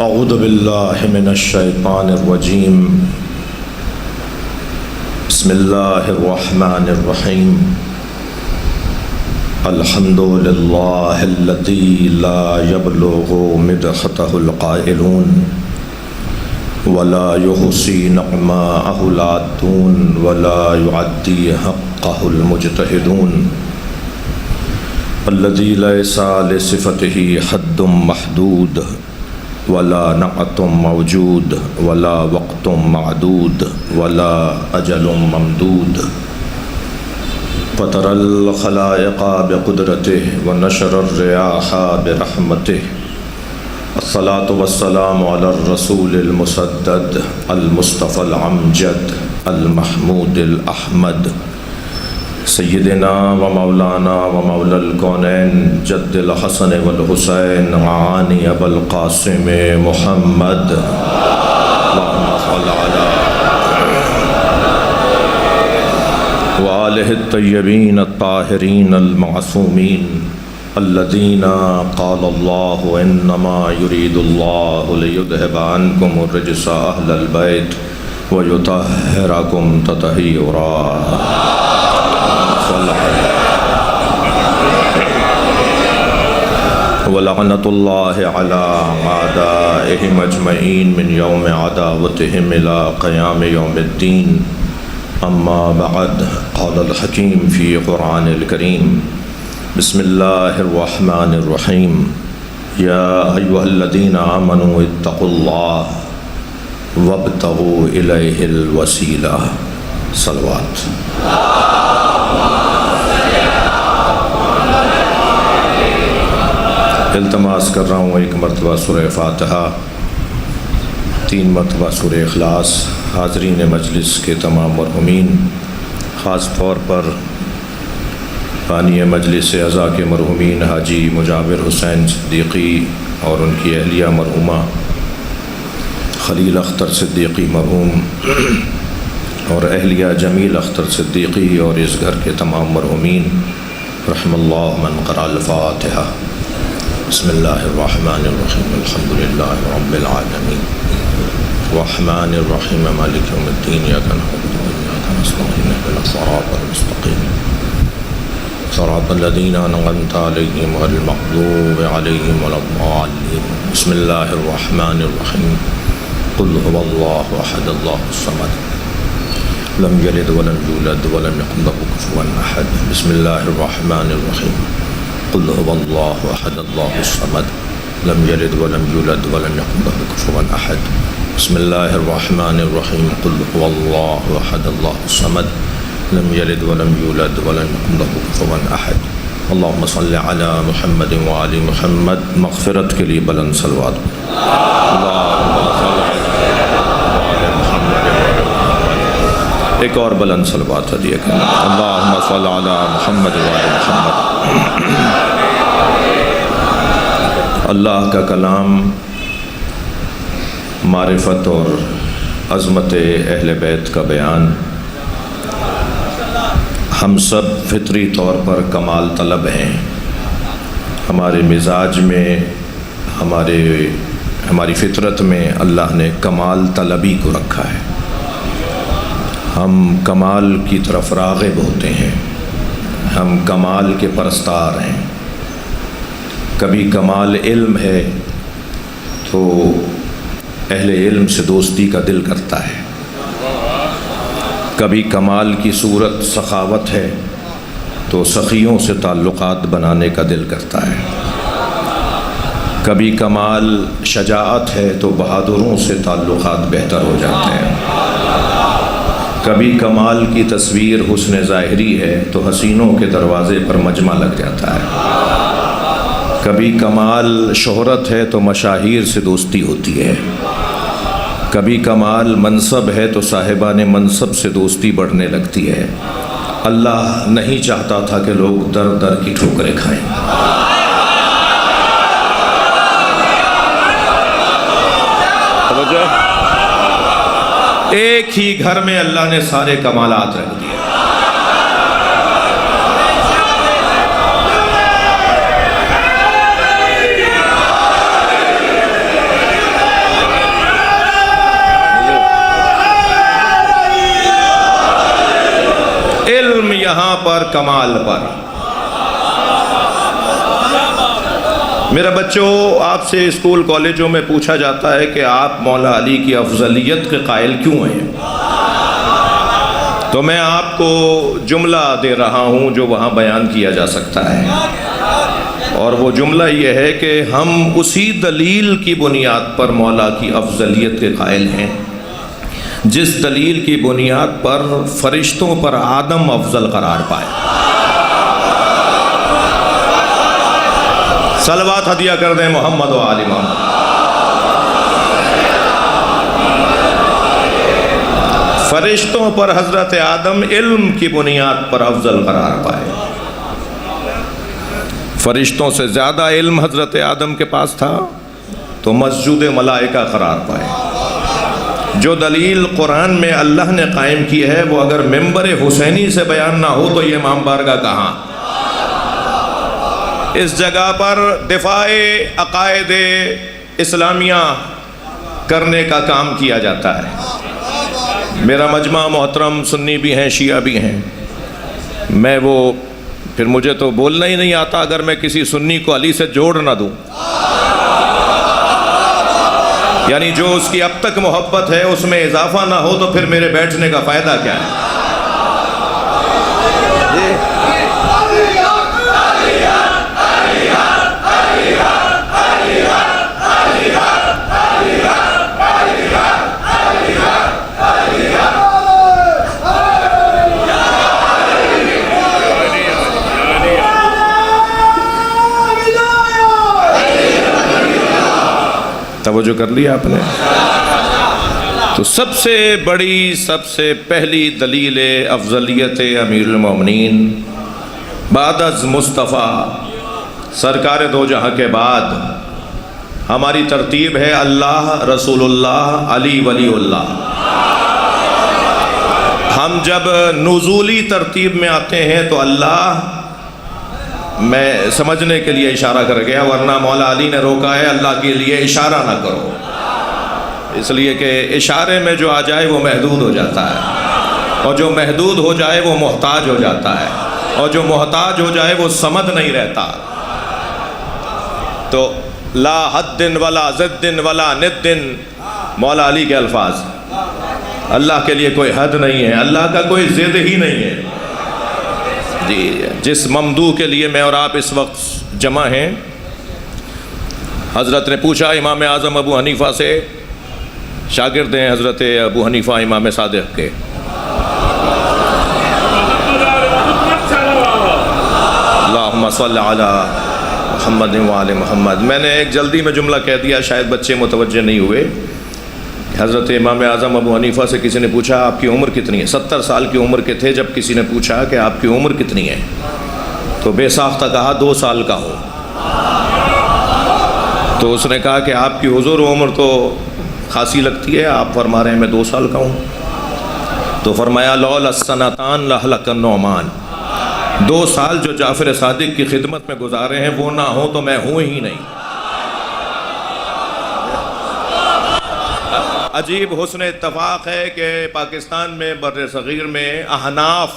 اعوذ باللہ من الشیطان الرجیم بسم اللہ الرحمن الرحیم الحمد للہ الذی لا یبلغ مدحتہ القائلون ولا یحصی نعماءہ العادون ولا یعدی حقہ المجتہدون الذی لیس لصفتہ حد محدود ولا نعت موجود ولا وقت معدود ولا اجل ممدود فطر الخلائق بقدرته ونشر الرياح برحمته الصلاة والسلام على الرسول المسدد المصطفى العمجد المحمود الأحمد سیدنا و مولانا و مولا الکونین جد الحسن والحسین عانی ابو القاسم محمد اللہم صل علی وآلہ الطیبین الطاہرین المعصومین الذین قال اللہ انما یرید اللہ لیذہب عنکم الرجس اہل البیت ویطہرکم تطہیرا ولعنت اللہ علی اعدائہم اجمعین من یوم عداوتہم الى قیام یوم الدین اما بعد قال الحکیم فی قرآن الکریم بسم اللہ الرحمن الرحیم یا ایہا الذین آمنوا اتقوا اللہ وابتغوا الیہ الوسیلہ صلوات التماس کر رہا ہوں ایک مرتبہ سورہ فاتحہ 3 مرتبہ سورہ اخلاص حاضرین مجلس کے تمام مرحومین خاص طور پر بانی مجلس اعزا کے مرحومین حاجی مجاور حسین صدیقی اور ان کی اہلیہ مرحومہ خلیل اختر صدیقی مرحوم اور اہلیہ جمیل اختر صدیقی اور اس گھر کے تمام مرحومین رحم اللہ من قرأ الفاتحہ بسم اللہ الرحمن الرحیم الحمد للہ رب العالمین الرحمن الرحیم مالک یوم الدین ایاک نعبد و ایاک نستعین اهدنا الصراط المستقیم صراط الذین انعمت علیہم غیر المغضوب علیہم ولا الضالین بسم اللہ الرحمن الرحیم قل هو اللہ احد اللہ الصمد لم یلد ولم یولد ولم یکن له کفوا احد بسم اللہ الرحمن الرحیم قل هو اللہ احد اللہ الصمد لم یلد ولم یولد ولم یکن له کفوا احد بسم اللہ الرحمن الرحیم قل هو اللہ احد اللہ الصمد لم یلد ولم یولد ولم یکن له کفوا احد اللہم صل علی محمد وآل محمد مغفرت کے لیے بلند صلوات اللہم صل علی محمد ایک اور بلند صلوات ہدیہ کرنا اللہم صل علی محمد وآل محمد اللہ کا کلام معرفت اور عظمت اہل بیت کا بیان ہم سب فطری طور پر کمال طلب ہیں ہمارے مزاج میں ہماری فطرت میں اللہ نے کمال طلبی کو رکھا ہے ہم کمال کی طرف راغب ہوتے ہیں ہم کمال کے پرستار ہیں کبھی کمال علم ہے تو اہل علم سے دوستی کا دل کرتا ہے کبھی کمال کی صورت سخاوت ہے تو سخیوں سے تعلقات بنانے کا دل کرتا ہے کبھی کمال شجاعت ہے تو بہادروں سے تعلقات بہتر ہو جاتے ہیں کبھی کمال کی تصویر حسن ظاہری ہے تو حسینوں کے دروازے پر مجمع لگ جاتا ہے کبھی کمال شہرت ہے تو مشاہیر سے دوستی ہوتی ہے کبھی کمال منصب ہے تو صاحبان منصب سے دوستی بڑھنے لگتی ہے اللہ نہیں چاہتا تھا کہ لوگ در در کی ٹھوکریں کھائیں ایک ہی گھر میں اللہ نے سارے کمالات رکھ دیے اور کمال پر۔ میرا بچوں، آپ سے اسکول کالجوں میں پوچھا جاتا ہے کہ آپ مولا علی کی افضلیت کے قائل کیوں ہیں؟ تو میں آپ کو جملہ دے رہا ہوں جو وہاں بیان کیا جا سکتا ہے، اور وہ جملہ یہ ہے کہ ہم اسی دلیل کی بنیاد پر مولا کی افضلیت کے قائل ہیں جس دلیل کی بنیاد پر فرشتوں پر آدم افضل قرار پائے۔ صلوات ہدیہ کر دیں محمد و آل محمد۔ فرشتوں پر حضرت آدم علم کی بنیاد پر افضل قرار پائے۔ فرشتوں سے زیادہ علم حضرت آدم کے پاس تھا تو مسجود ملائکہ قرار پائے۔ جو دلیل قرآن میں اللہ نے قائم کی ہے وہ اگر ممبر حسینی سے بیان نہ ہو تو یہ امام بارگاہ کہاں؟ اس جگہ پر دفاع عقائد اسلامیہ کرنے کا کام کیا جاتا ہے۔ میرا مجمع محترم سنی بھی ہیں، شیعہ بھی ہیں، میں وہ پھر مجھے تو بولنا ہی نہیں آتا اگر میں کسی سنی کو علی سے جوڑ نہ دوں، یعنی جو اس کی اب تک محبت ہے اس میں اضافہ نہ ہو تو پھر میرے بیٹھنے کا فائدہ کیا ہے؟ توجہ کر لیا آپ نے؟ تو سب سے بڑی، سب سے پہلی دلیل افضلیت امیر المومنین بعد از مصطفیٰ سرکار دو جہاں کے بعد ہماری ترتیب ہے اللہ، رسول اللہ، علی ولی اللہ۔ ہم جب نزولی ترتیب میں آتے ہیں تو اللہ، میں سمجھنے کے لیے اشارہ کر گیا ورنہ مولا علی نے روکا ہے اللہ کے لیے اشارہ نہ کرو، اس لیے کہ اشارے میں جو آ جائے وہ محدود ہو جاتا ہے، اور جو محدود ہو جائے وہ محتاج ہو جاتا ہے، اور جو محتاج ہو جائے وہ سمد نہیں رہتا۔ تو لا حد ولا ضد ولا ند، مولا علی کے الفاظ، اللہ کے لیے کوئی حد نہیں ہے، اللہ کا کوئی ضد ہی نہیں ہے۔ جی، جس ممدوح کے لیے میں اور آپ اس وقت جمع ہیں، حضرت نے پوچھا امام اعظم ابو حنیفہ سے، شاگرد ہیں حضرت ابو حنیفہ امام صادق کے، اللہم صلی علی محمد وآل محمد۔ میں نے ایک جلدی میں جملہ کہہ دیا، شاید بچے متوجہ نہیں ہوئے۔ حضرت امام اعظم ابو حنیفہ سے کسی نے پوچھا آپ کی عمر کتنی ہے؟ 70 سال کی عمر کے تھے جب کسی نے پوچھا کہ آپ کی عمر کتنی ہے، تو بے ساختہ کہا 2 سال کا ہو۔ تو اس نے کہا کہ آپ کی حضور عمر تو خاصی لگتی ہے، آپ فرما رہے ہیں میں 2 سال کا ہوں۔ تو فرمایا لولا السنتان لہلک النعمان، 2 سال جو جعفر صادق کی خدمت میں گزارے ہیں وہ نہ ہوں تو میں ہوں ہی نہیں۔ عجیب حسن اتفاق ہے کہ پاکستان میں بر صغیر میں احناف،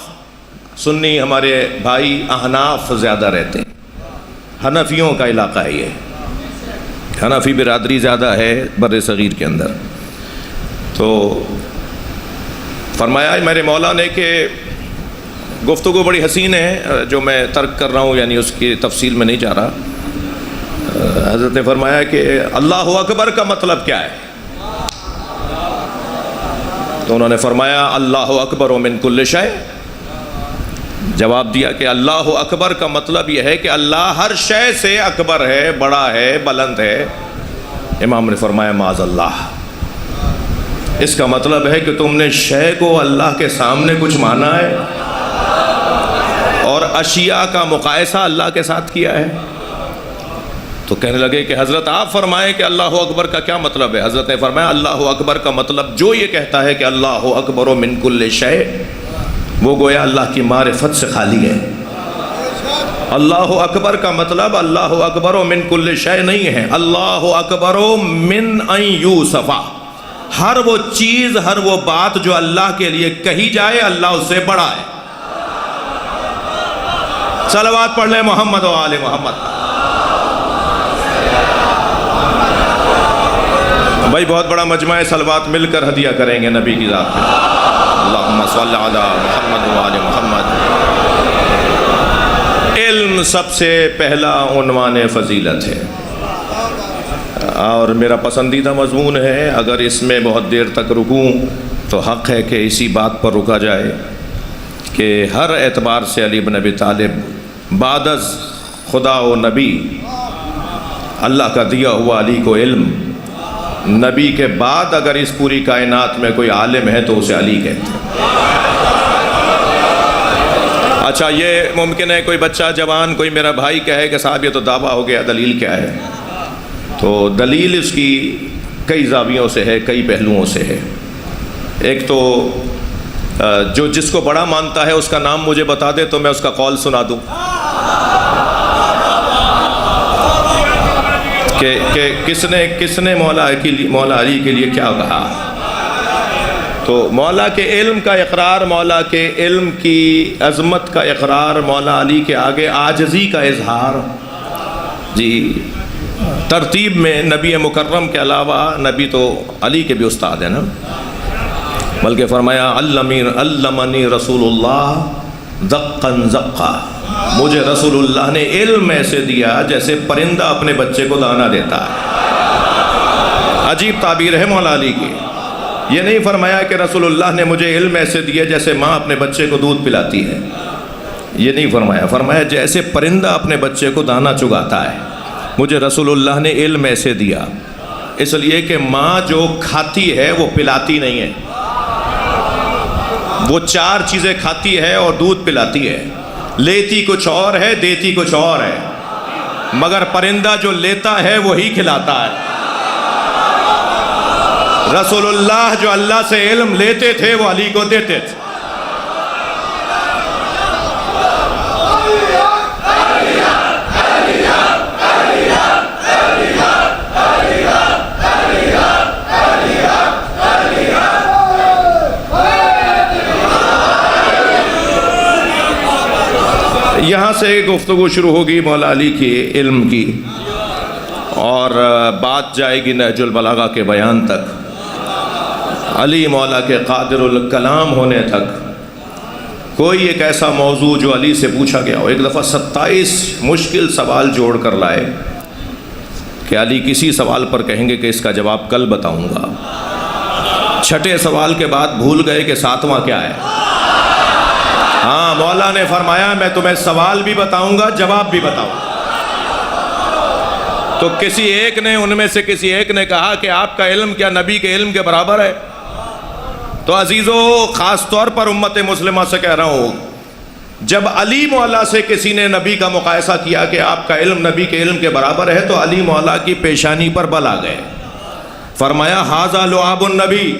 سنی ہمارے بھائی احناف زیادہ رہتے ہیں، حنفیوں کا علاقہ ہے یہ، حنفی برادری زیادہ ہے بر صغیر کے اندر۔ تو فرمایا میرے مولا نے کہ گفتگو بڑی حسین ہے جو میں ترک کر رہا ہوں، یعنی اس کی تفصیل میں نہیں جا رہا۔ حضرت نے فرمایا کہ اللہ اکبر کا مطلب کیا ہے؟ تو انہوں نے فرمایا اللہ اکبر من کل شے۔ جواب دیا کہ اللہ اکبر کا مطلب یہ ہے کہ اللہ ہر شے سے اکبر ہے، بڑا ہے، بلند ہے۔ امام نے فرمایا معاذ اللہ، اس کا مطلب ہے کہ تم نے شے کو اللہ کے سامنے کچھ مانا ہے اور اشیاء کا مقایسہ اللہ کے ساتھ کیا ہے۔ تو کہنے لگے کہ حضرت آپ فرمائیں کہ اللہ اکبر کا کیا مطلب ہے؟ حضرت نے فرمایا اللہ اکبر کا مطلب جو یہ کہتا ہے کہ اللہ اکبر من کل شے، وہ گویا اللہ کی معرفت سے خالی ہے۔ اللہ اکبر کا مطلب اللہ اکبر من کل شے نہیں ہے، اللہ اکبر من ان یوصف، ہر وہ چیز، ہر وہ بات جو اللہ کے لیے کہی جائے اللہ اس سے بڑا ہے۔ صلوات پڑھ لیں محمد و آل محمد۔ بھائی بہت بڑا مجمع ہے، صلوات مل کر ہدیہ کریں گے نبی کی ذات میں۔ اللہم صلی علی محمد و آل محمد۔ علم سب سے پہلا عنوان فضیلت ہے، اور میرا پسندیدہ مضمون ہے۔ اگر اس میں بہت دیر تک رکوں تو حق ہے کہ اسی بات پر رکا جائے کہ ہر اعتبار سے علی بن ابی طالب بعد از خدا و نبی، اللہ کا دیا ہوا علی کو علم، نبی کے بعد اگر اس پوری کائنات میں کوئی عالم ہے تو اسے علی کہتے ہیں۔ اچھا، یہ ممکن ہے کوئی بچہ جوان، کوئی میرا بھائی کہے کہ صاحب یہ تو دعویٰ ہو گیا، دلیل کیا ہے؟ تو دلیل اس کی کئی زاویوں سے ہے، کئی پہلوؤں سے ہے۔ ایک تو جو جس کو بڑا مانتا ہے اس کا نام مجھے بتا دے تو میں اس کا قول سنا دوں کہ کس نے مولا علی کے لیے کیا کہا۔ تو مولا کے علم کا اقرار، مولا کے علم کی عظمت کا اقرار، مولا علی کے آگے عاجزی کا اظہار۔ جی، ترتیب میں نبی مکرم کے علاوہ نبی تو علی کے بھی استاد ہیں نا، بلکہ فرمایا علمنی رسول اللہ دقاً زقا، مجھے رسول اللہ نے علم ایسے دیا جیسے پرندہ اپنے بچے کو دانہ دیتا ہے۔ عجیب تعبیر ہے مولا علی کی۔ یہ نہیں فرمایا کہ رسول اللہ نے مجھے علم ایسے دیا جیسے ماں اپنے بچے کو دودھ پلاتی ہے، یہ نہیں فرمایا۔ فرمایا جیسے پرندہ اپنے بچے کو دانہ چگاتا ہے، مجھے رسول اللہ نے علم ایسے دیا۔ اس لیے کہ ماں جو کھاتی ہے وہ پلاتی نہیں ہے، وہ 4 چیزیں کھاتی ہے اور دودھ پلاتی ہے، لیتی کچھ اور ہے، دیتی کچھ اور ہے، مگر پرندہ جو لیتا ہے وہی کھلاتا ہے۔ رسول اللہ جو اللہ سے علم لیتے تھے وہ علی کو دیتے تھے۔ یہاں سے گفتگو شروع ہوگی مولا علی کی علم کی، اور بات جائے گی نہج البلاغہ کے بیان تک، علی مولا کے قادر الکلام ہونے تک۔ کوئی ایک ایسا موضوع جو علی سے پوچھا گیا ہو، ایک دفعہ 27 مشکل سوال جوڑ کر لائے کہ علی کسی سوال پر کہیں گے کہ اس کا جواب کل بتاؤں گا، 6 سوال کے بعد بھول گئے کہ 7واں کیا ہے۔ ہاں، مولا نے فرمایا میں تمہیں سوال بھی بتاؤں گا، جواب بھی بتاؤں گا۔ تو کسی ایک نے، ان میں سے کسی ایک نے کہا کہ آپ کا علم کیا نبی کے علم کے برابر ہے؟ تو عزیزو، خاص طور پر امت مسلمہ سے کہہ رہا ہوں، جب علی مولا سے کسی نے نبی کا مقایسہ کیا کہ آپ کا علم نبی کے علم کے برابر ہے، تو علی مولا کی پیشانی پر بل آ گئے۔ فرمایا ھذا لعاب النبی،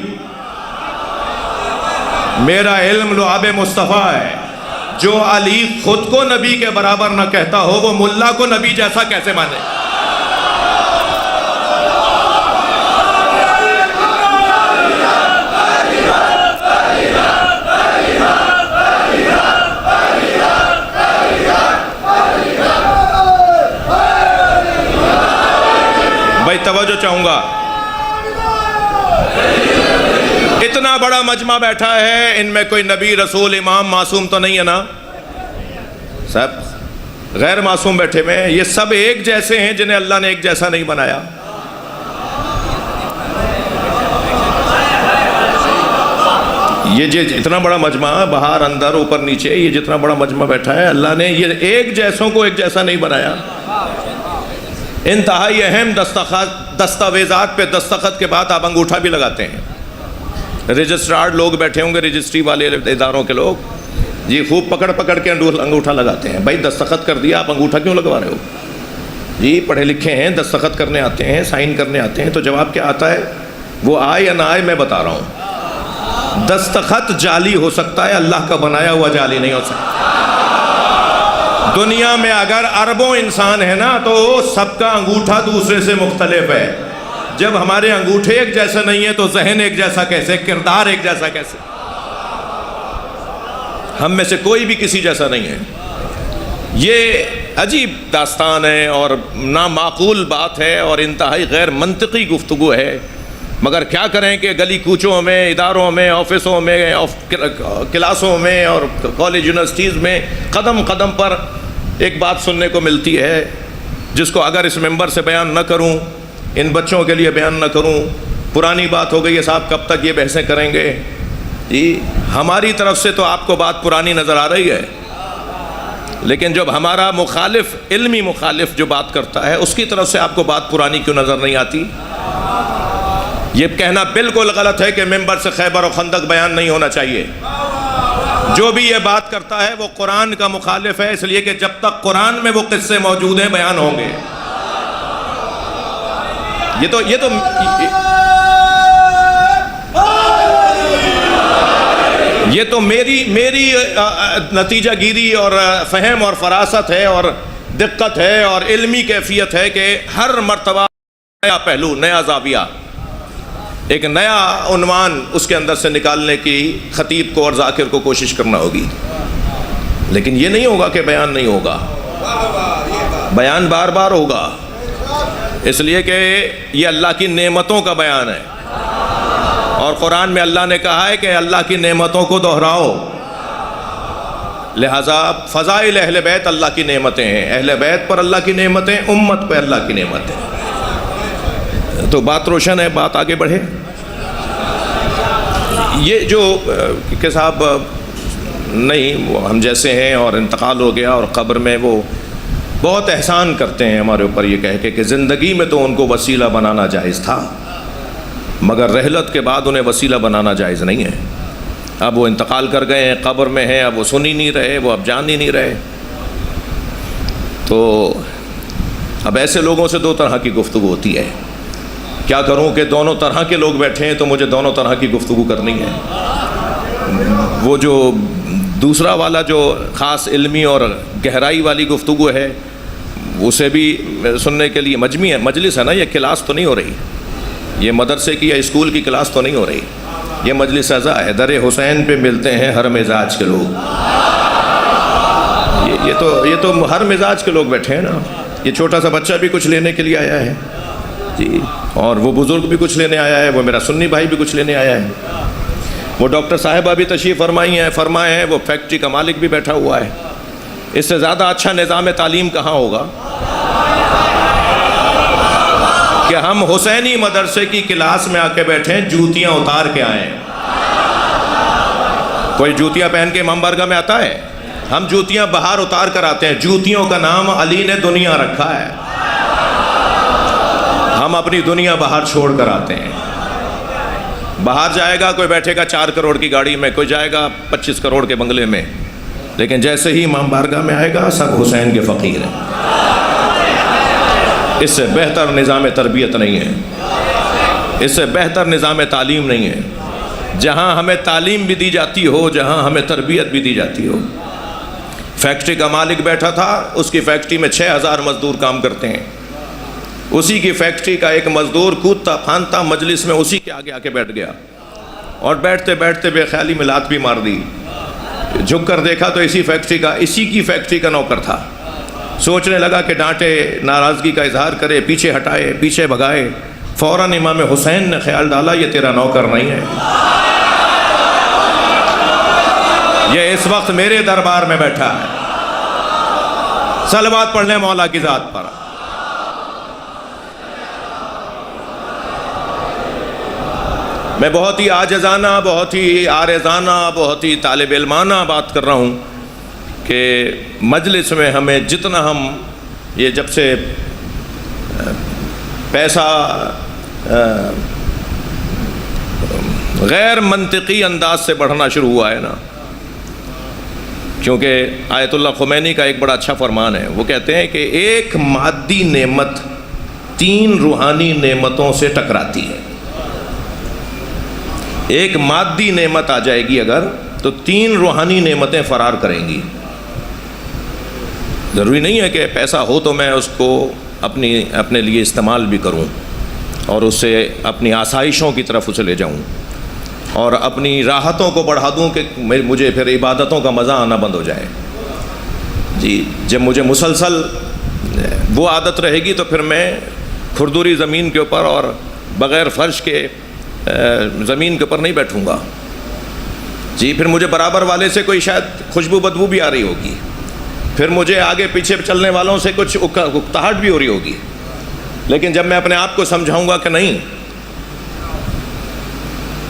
میرا علم لعاب مصطفیٰ ہے۔ جو علی خود کو نبی کے برابر نہ کہتا ہو، وہ ملا کو نبی جیسا کیسے مانے؟ بھائی توجہ چاہوں گا، اتنا بڑا مجمع بیٹھا ہے، ان میں کوئی نبی رسول امام معصوم تو نہیں ہے نا؟ سب غیر معصوم بیٹھے ہوئے ہیں، یہ سب ایک جیسے ہیں جنہیں اللہ نے ایک جیسا نہیں بنایا۔ یہ جو اتنا بڑا مجمع، باہر اندر اوپر نیچے، یہ جتنا بڑا مجمع بیٹھا ہے، اللہ نے یہ ایک جیسوں کو ایک جیسا نہیں بنایا۔ انتہائی اہم دستاویزات پہ دستخط کے بعد آپ انگوٹھا بھی لگاتے ہیں۔ رجسٹرار لوگ بیٹھے ہوں گے، رجسٹری والے اداروں کے لوگ، جی خوب پکڑ کے انگوٹھا لگاتے ہیں۔ بھائی دستخط کر دیا، آپ انگوٹھا کیوں لگوا رہے ہو؟ جی پڑھے لکھے ہیں، دستخط کرنے آتے ہیں، سائن کرنے آتے ہیں، تو جواب کیا آتا ہے؟ وہ آئے یا نہ آئے میں بتا رہا ہوں، دستخط جعلی ہو سکتا ہے، اللہ کا بنایا ہوا جعلی نہیں ہو سکتا۔ دنیا میں اگر اربوں انسان ہے نا، تو سب کا انگوٹھا دوسرے سے مختلف ہے۔ جب ہمارے انگوٹھے ایک جیسا نہیں ہے تو ذہن ایک جیسا کیسے، کردار ایک جیسا کیسے؟ ہم میں سے کوئی بھی کسی جیسا نہیں ہے۔ یہ عجیب داستان ہے اور نامعقول بات ہے اور انتہائی غیر منطقی گفتگو ہے، مگر کیا کریں کہ گلی کوچوں میں، اداروں میں، آفسوں میں، کلاسوں میں اور کالج یونیورسٹیز میں قدم قدم پر ایک بات سننے کو ملتی ہے، جس کو اگر اس ممبر سے بیان نہ کروں، ان بچوں کے لیے بیان نہ کروں، پرانی بات ہو گئی ہے صاحب، کب تک یہ بحثیں کریں گے؟ جی ہماری طرف سے تو آپ کو بات پرانی نظر آ رہی ہے، لیکن جب ہمارا مخالف، علمی مخالف جو بات کرتا ہے، اس کی طرف سے آپ کو بات پرانی کیوں نظر نہیں آتی؟ یہ کہنا بالکل غلط ہے کہ ممبر سے خیبر و خندق بیان نہیں ہونا چاہیے۔ جو بھی یہ بات کرتا ہے وہ قرآن کا مخالف ہے، اس لیے کہ جب تک قرآن میں وہ قصے موجود ہیں بیان ہوں گے۔ یہ تو میری نتیجہ گیری اور فہم اور فراست ہے اور دقت ہے اور علمی کیفیت ہے کہ ہر مرتبہ نیا پہلو، نیا زاویہ، ایک نیا عنوان اس کے اندر سے نکالنے کی خطیب کو اور ذاکر کو کوشش کرنا ہوگی، لیکن یہ نہیں ہوگا کہ بیان نہیں ہوگا، بیان بار بار ہوگا، اس لیے کہ یہ اللہ کی نعمتوں کا بیان ہے، اور قرآن میں اللہ نے کہا ہے کہ اللہ کی نعمتوں کو دہراؤ، لہذا فضائل اہل بیت اللہ کی نعمتیں ہیں، اہل بیت پر اللہ کی نعمتیں، امت پہ اللہ کی نعمتیں۔ تو بات روشن ہے، بات آگے بڑھے۔ یہ جو کہ صاحب نہیں وہ ہم جیسے ہیں اور انتقال ہو گیا اور قبر میں وہ بہت احسان کرتے ہیں ہمارے اوپر یہ کہہ کے کہ زندگی میں تو ان کو وسیلہ بنانا جائز تھا، مگر رحلت کے بعد انہیں وسیلہ بنانا جائز نہیں ہے۔ اب وہ انتقال کر گئے ہیں، قبر میں ہیں، اب وہ سن ہی نہیں رہے، وہ اب جان ہی نہیں رہے۔ تو اب ایسے لوگوں سے دو طرح کی گفتگو ہوتی ہے۔ کیا کروں کہ دونوں طرح کے لوگ بیٹھے ہیں تو مجھے دونوں طرح کی گفتگو کرنی ہے۔ وہ جو دوسرا والا جو خاص علمی اور گہرائی والی گفتگو ہے، اسے بھی سننے کے لیے مجلس ہے نا، یہ کلاس تو نہیں ہو رہی، یہ مدرسے کی یا اسکول کی کلاس تو نہیں ہو رہی، یہ مجلس اعزا ہے۔ در حسین پہ ملتے ہیں ہر مزاج کے لوگ، یہ تو ہر مزاج کے لوگ بیٹھے ہیں نا۔ یہ چھوٹا سا بچہ بھی کچھ لینے کے لیے آیا ہے جی، اور وہ بزرگ بھی کچھ لینے آیا ہے، وہ میرا سنی بھائی بھی کچھ لینے آیا ہے، وہ ڈاکٹر صاحبہ بھی تشریف فرمائے ہیں، وہ فیکٹری کا مالک بھی بیٹھا ہوا ہے۔ اس سے زیادہ اچھا نظام تعلیم کہاں ہوگا کہ ہم حسینی مدرسے کی کلاس میں آ کے بیٹھیں، جوتیاں اتار کے آئیں۔ کوئی جوتیاں پہن کے امام بارگاہ میں آتا ہے؟ ہم جوتیاں باہر اتار کر آتے ہیں۔ جوتیوں کا نام علی نے دنیا رکھا ہے، ہم اپنی دنیا باہر چھوڑ کر آتے ہیں۔ باہر جائے گا کوئی بیٹھے گا 4 کروڑ کی گاڑی میں، کوئی جائے گا 25 کروڑ کے بنگلے میں، لیکن جیسے ہی امام بارگاہ میں آئے گا سب حسین کے فقیر ہیں۔ اس سے بہتر نظام تربیت نہیں ہے، اس سے بہتر نظام تعلیم نہیں ہے، جہاں ہمیں تعلیم بھی دی جاتی ہو، جہاں ہمیں تربیت بھی دی جاتی ہو۔ فیکٹری کا مالک بیٹھا تھا، اس کی فیکٹری میں 6000 مزدور کام کرتے ہیں، اسی کی فیکٹری کا ایک مزدور کودتا پھاندتا مجلس میں اسی کے آگے آ کے بیٹھ گیا، اور بیٹھتے بیٹھتے بے خیالی میں لات بھی مار دی۔ جھک کر دیکھا تو اسی کی فیکٹری کا نوکر تھا۔ سوچنے لگا کہ ڈانٹے، ناراضگی کا اظہار کرے، پیچھے ہٹائے، پیچھے بھگائے، فوراً امام حسین نے خیال ڈالا یہ تیرا نوکر نہیں ہے، یہ اس وقت میرے دربار میں بیٹھا ہے۔ صلوات پڑھ لیں مولا کی ذات پر۔ میں بہت ہی عاجزانہ، بہت ہی عارضانہ، بہت ہی طالب علمانہ بات کر رہا ہوں کہ مجلس میں ہمیں جتنا ہم یہ جب سے پیسہ غیر منطقی انداز سے بڑھنا شروع ہوا ہے نا، کیونکہ آیت اللہ خمینی کا ایک بڑا اچھا فرمان ہے، وہ کہتے ہیں کہ ایک مادی نعمت 3 روحانی نعمتوں سے ٹکراتی ہے۔ ایک مادی نعمت آ جائے گی اگر تو 3 روحانی نعمتیں فرار کریں گی۔ ضروری نہیں ہے کہ پیسہ ہو تو میں اس کو اپنے لیے استعمال بھی کروں اور اس سے اپنی آسائشوں کی طرف اسے لے جاؤں اور اپنی راحتوں کو بڑھا دوں کہ مجھے پھر عبادتوں کا مزہ آنا بند ہو جائے۔ جی جب مجھے مسلسل وہ عادت رہے گی تو پھر میں کھردوری زمین کے اوپر اور بغیر فرش کے زمین کے اوپر نہیں بیٹھوں گا جی. پھر مجھے برابر والے سے کوئی شاید خوشبو بدبو بھی آ رہی ہوگی, پھر مجھے آگے پیچھے چلنے والوں سے کچھ اکتاہٹ بھی ہو رہی ہوگی, لیکن جب میں اپنے آپ کو سمجھاؤں گا کہ نہیں,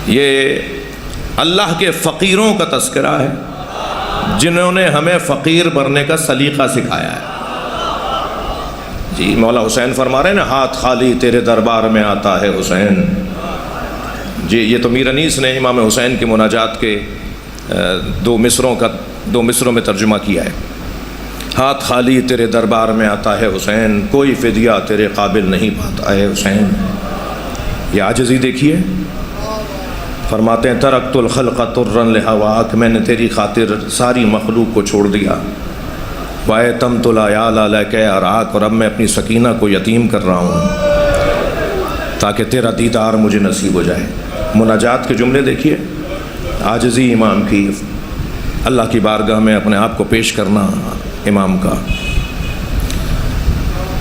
یہ اللہ کے فقیروں کا تذکرہ ہے جنہوں نے ہمیں فقیر بننے کا سلیقہ سکھایا ہے. جی مولا حسین فرما رہے ہیں نا, ہاتھ خالی تیرے دربار میں آتا ہے حسین. جی یہ تو میر انیس نے امام حسین کی مناجات کے دو مصروں میں ترجمہ کیا ہے. ہاتھ خالی تیرے دربار میں آتا ہے حسین, کوئی فدیہ تیرے قابل نہیں پاتا ہے حسین. یہ عاجزی دیکھیے, فرماتے ہیں ترکت الخلق طرا لہواک, میں نے تیری خاطر ساری مخلوق کو چھوڑ دیا. وَأَتَمْتُ الْعَيَالَ لَكَ أَرْعَاكَ, اور اب میں اپنی سکینہ کو یتیم کر رہا ہوں تاکہ تیرا دیدار مجھے نصیب ہو جائے. مناجات کے جملے دیکھیے, عاجزی امام کی, اللہ کی بارگاہ میں اپنے آپ کو پیش کرنا امام کا.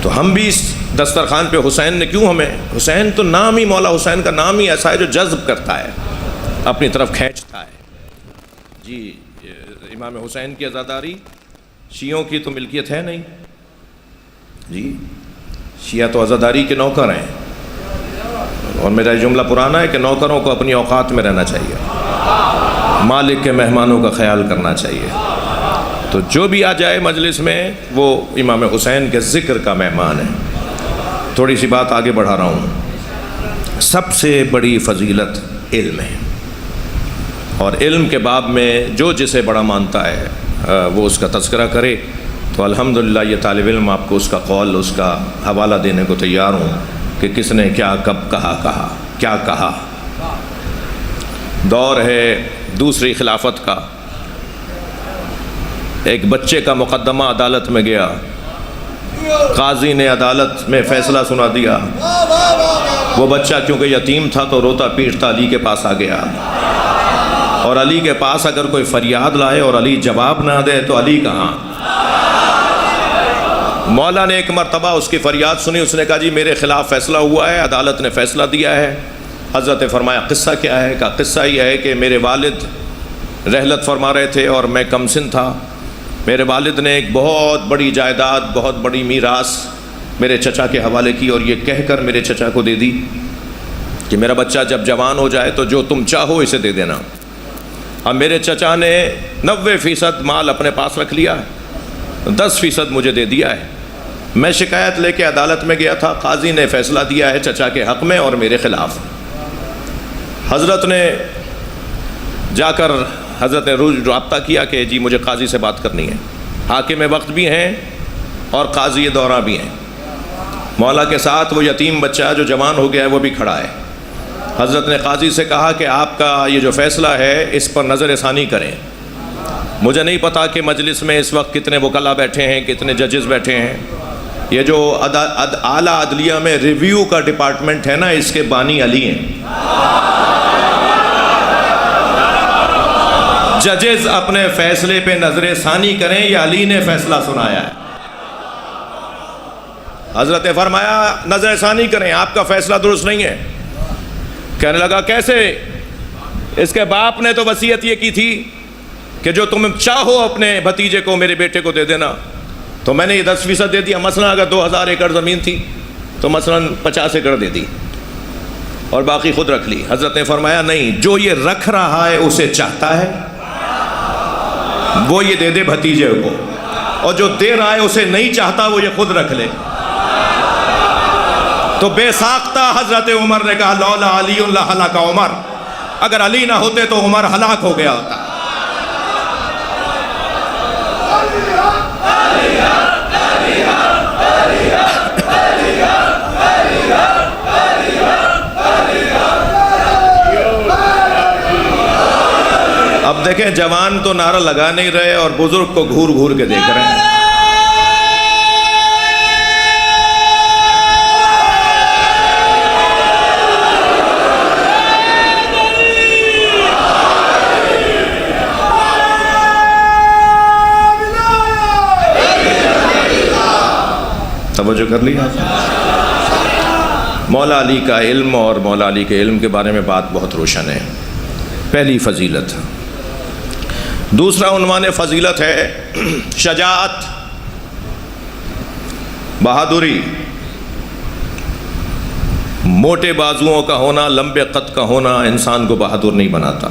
تو ہم بھی اس دسترخوان پہ حسین نے کیوں, ہمیں حسین تو نام ہی, مولا حسین کا نام ہی ایسا ہے جو جذب کرتا ہے, اپنی طرف کھینچتا ہے. جی امام حسین کی عزاداری شیعوں کی تو ملکیت ہے نہیں جی, شیعہ تو عزاداری کے نوکر ہیں, اور میرا یہ جملہ پرانا ہے کہ نوکروں کو اپنی اوقات میں رہنا چاہیے, مالک کے مہمانوں کا خیال کرنا چاہیے. تو جو بھی آ جائے مجلس میں وہ امام حسین کے ذکر کا مہمان ہے. تھوڑی سی بات آگے بڑھا رہا ہوں. سب سے بڑی فضیلت علم ہے, اور علم کے باب میں جو جسے بڑا مانتا ہے وہ اس کا تذکرہ کرے. تو الحمدللہ یہ طالب علم آپ کو اس کا قول, اس کا حوالہ دینے کو تیار ہوں کہ کس نے کیا کب کیا کہا. دور ہے دوسری خلافت کا, ایک بچے کا مقدمہ عدالت میں گیا, قاضی نے عدالت میں فیصلہ سنا دیا. وہ بچہ کیونکہ یتیم تھا تو روتا پیٹتا علی کے پاس آ گیا, اور علی کے پاس اگر کوئی فریاد لائے اور علی جواب نہ دے تو علی کہاں. مولا نے ایک مرتبہ اس کی فریاد سنی, اس نے کہا جی میرے خلاف فیصلہ ہوا ہے, عدالت نے فیصلہ دیا ہے. حضرت نے فرمایا قصہ کیا ہے؟ کہا قصہ یہ ہے کہ میرے والد رحلت فرما رہے تھے اور میں کم سن تھا. میرے والد نے ایک بہت بڑی جائیداد, بہت بڑی میراث میرے چچا کے حوالے کی, اور یہ کہہ کر میرے چچا کو دے دی کہ میرا بچہ جب جوان ہو جائے تو جو تم چاہو اسے دے دینا. اب میرے چچا نے 90% مال اپنے پاس رکھ لیا, 10% مجھے دے دیا ہے. میں شکایت لے کے عدالت میں گیا تھا, قاضی نے فیصلہ دیا ہے چچا کے حق میں اور میرے خلاف. حضرت نے جا کر حضرت نے رابطہ کیا کہ جی مجھے قاضی سے بات کرنی ہے. حاکم وقت بھی ہیں اور قاضی دورہ بھی ہیں. مولا کے ساتھ وہ یتیم بچہ جو جوان ہو گیا ہے وہ بھی کھڑا ہے. حضرت نے قاضی سے کہا کہ آپ کا یہ جو فیصلہ ہے اس پر نظر ثانی کریں. مجھے نہیں پتا کہ مجلس میں اس وقت کتنے وکلا بیٹھے ہیں, کتنے ججز بیٹھے ہیں. یہ جو اعلیٰ عدلیہ میں ریویو کا ڈپارٹمنٹ ہے نا, اس کے بانی علی ہیں. ججز اپنے فیصلے پہ نظر ثانی کریں, یہ علی نے فیصلہ سنایا ہے. حضرت نے فرمایا نظر ثانی کریں, آپ کا فیصلہ درست نہیں ہے. کہنے لگا کیسے؟ اس کے باپ نے تو وصیت یہ کی تھی کہ جو تم چاہو اپنے بھتیجے کو, میرے بیٹے کو دے دینا. تو میں نے یہ 10% دے دیا. مثلا اگر 2000 ایکڑ زمین تھی تو مثلا 50 ایکڑ دے دی اور باقی خود رکھ لی. حضرت نے فرمایا نہیں, جو یہ رکھ رہا ہے اسے چاہتا ہے وہ یہ دے دے بھتیجے کو, اور جو دے رہا ہے اسے نہیں چاہتا وہ یہ خود رکھ لے. تو بے ساختہ حضرت عمر نے کہا لولا علی لہلک عمر, اگر علی نہ ہوتے تو عمر ہلاک ہو گیا ہوتا. اب دیکھیں جوان تو نعرہ لگا نہیں رہے اور بزرگ کو گھور گھور کے دیکھ رہے ہیں. توجہ کر لیا؟ مولا علی کا علم اور مولا علی کے علم کے بارے میں بات بہت روشن ہے. پہلی فضیلت. دوسرا عنوان فضیلت ہے شجاعت، بہادری. موٹے بازوؤں کا ہونا، لمبے قد کا ہونا انسان کو بہادر نہیں بناتا.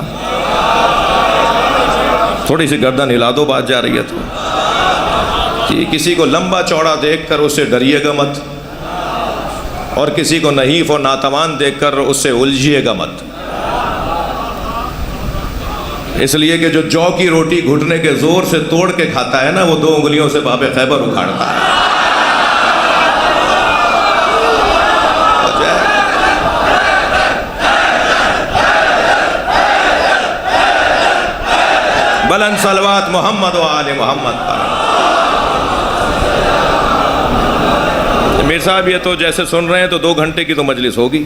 تھوڑی سی گردن ہلا دو، بات جا رہی ہے تو. کسی کو لمبا چوڑا دیکھ کر اس سے ڈریے گا مت، اور کسی کو نحیف اور ناتوان دیکھ کر اس سے الجھیے گا مت. اس لیے کہ جو جو کی روٹی گھٹنے کے زور سے توڑ کے کھاتا ہے نا، وہ 2 انگلیوں سے باب خیبر اکھاڑتا ہے. بلند صلوات محمد و آل محمد پر. میر صاحب یہ تو جیسے سن رہے ہیں تو 2 گھنٹے کی تو مجلس ہوگی،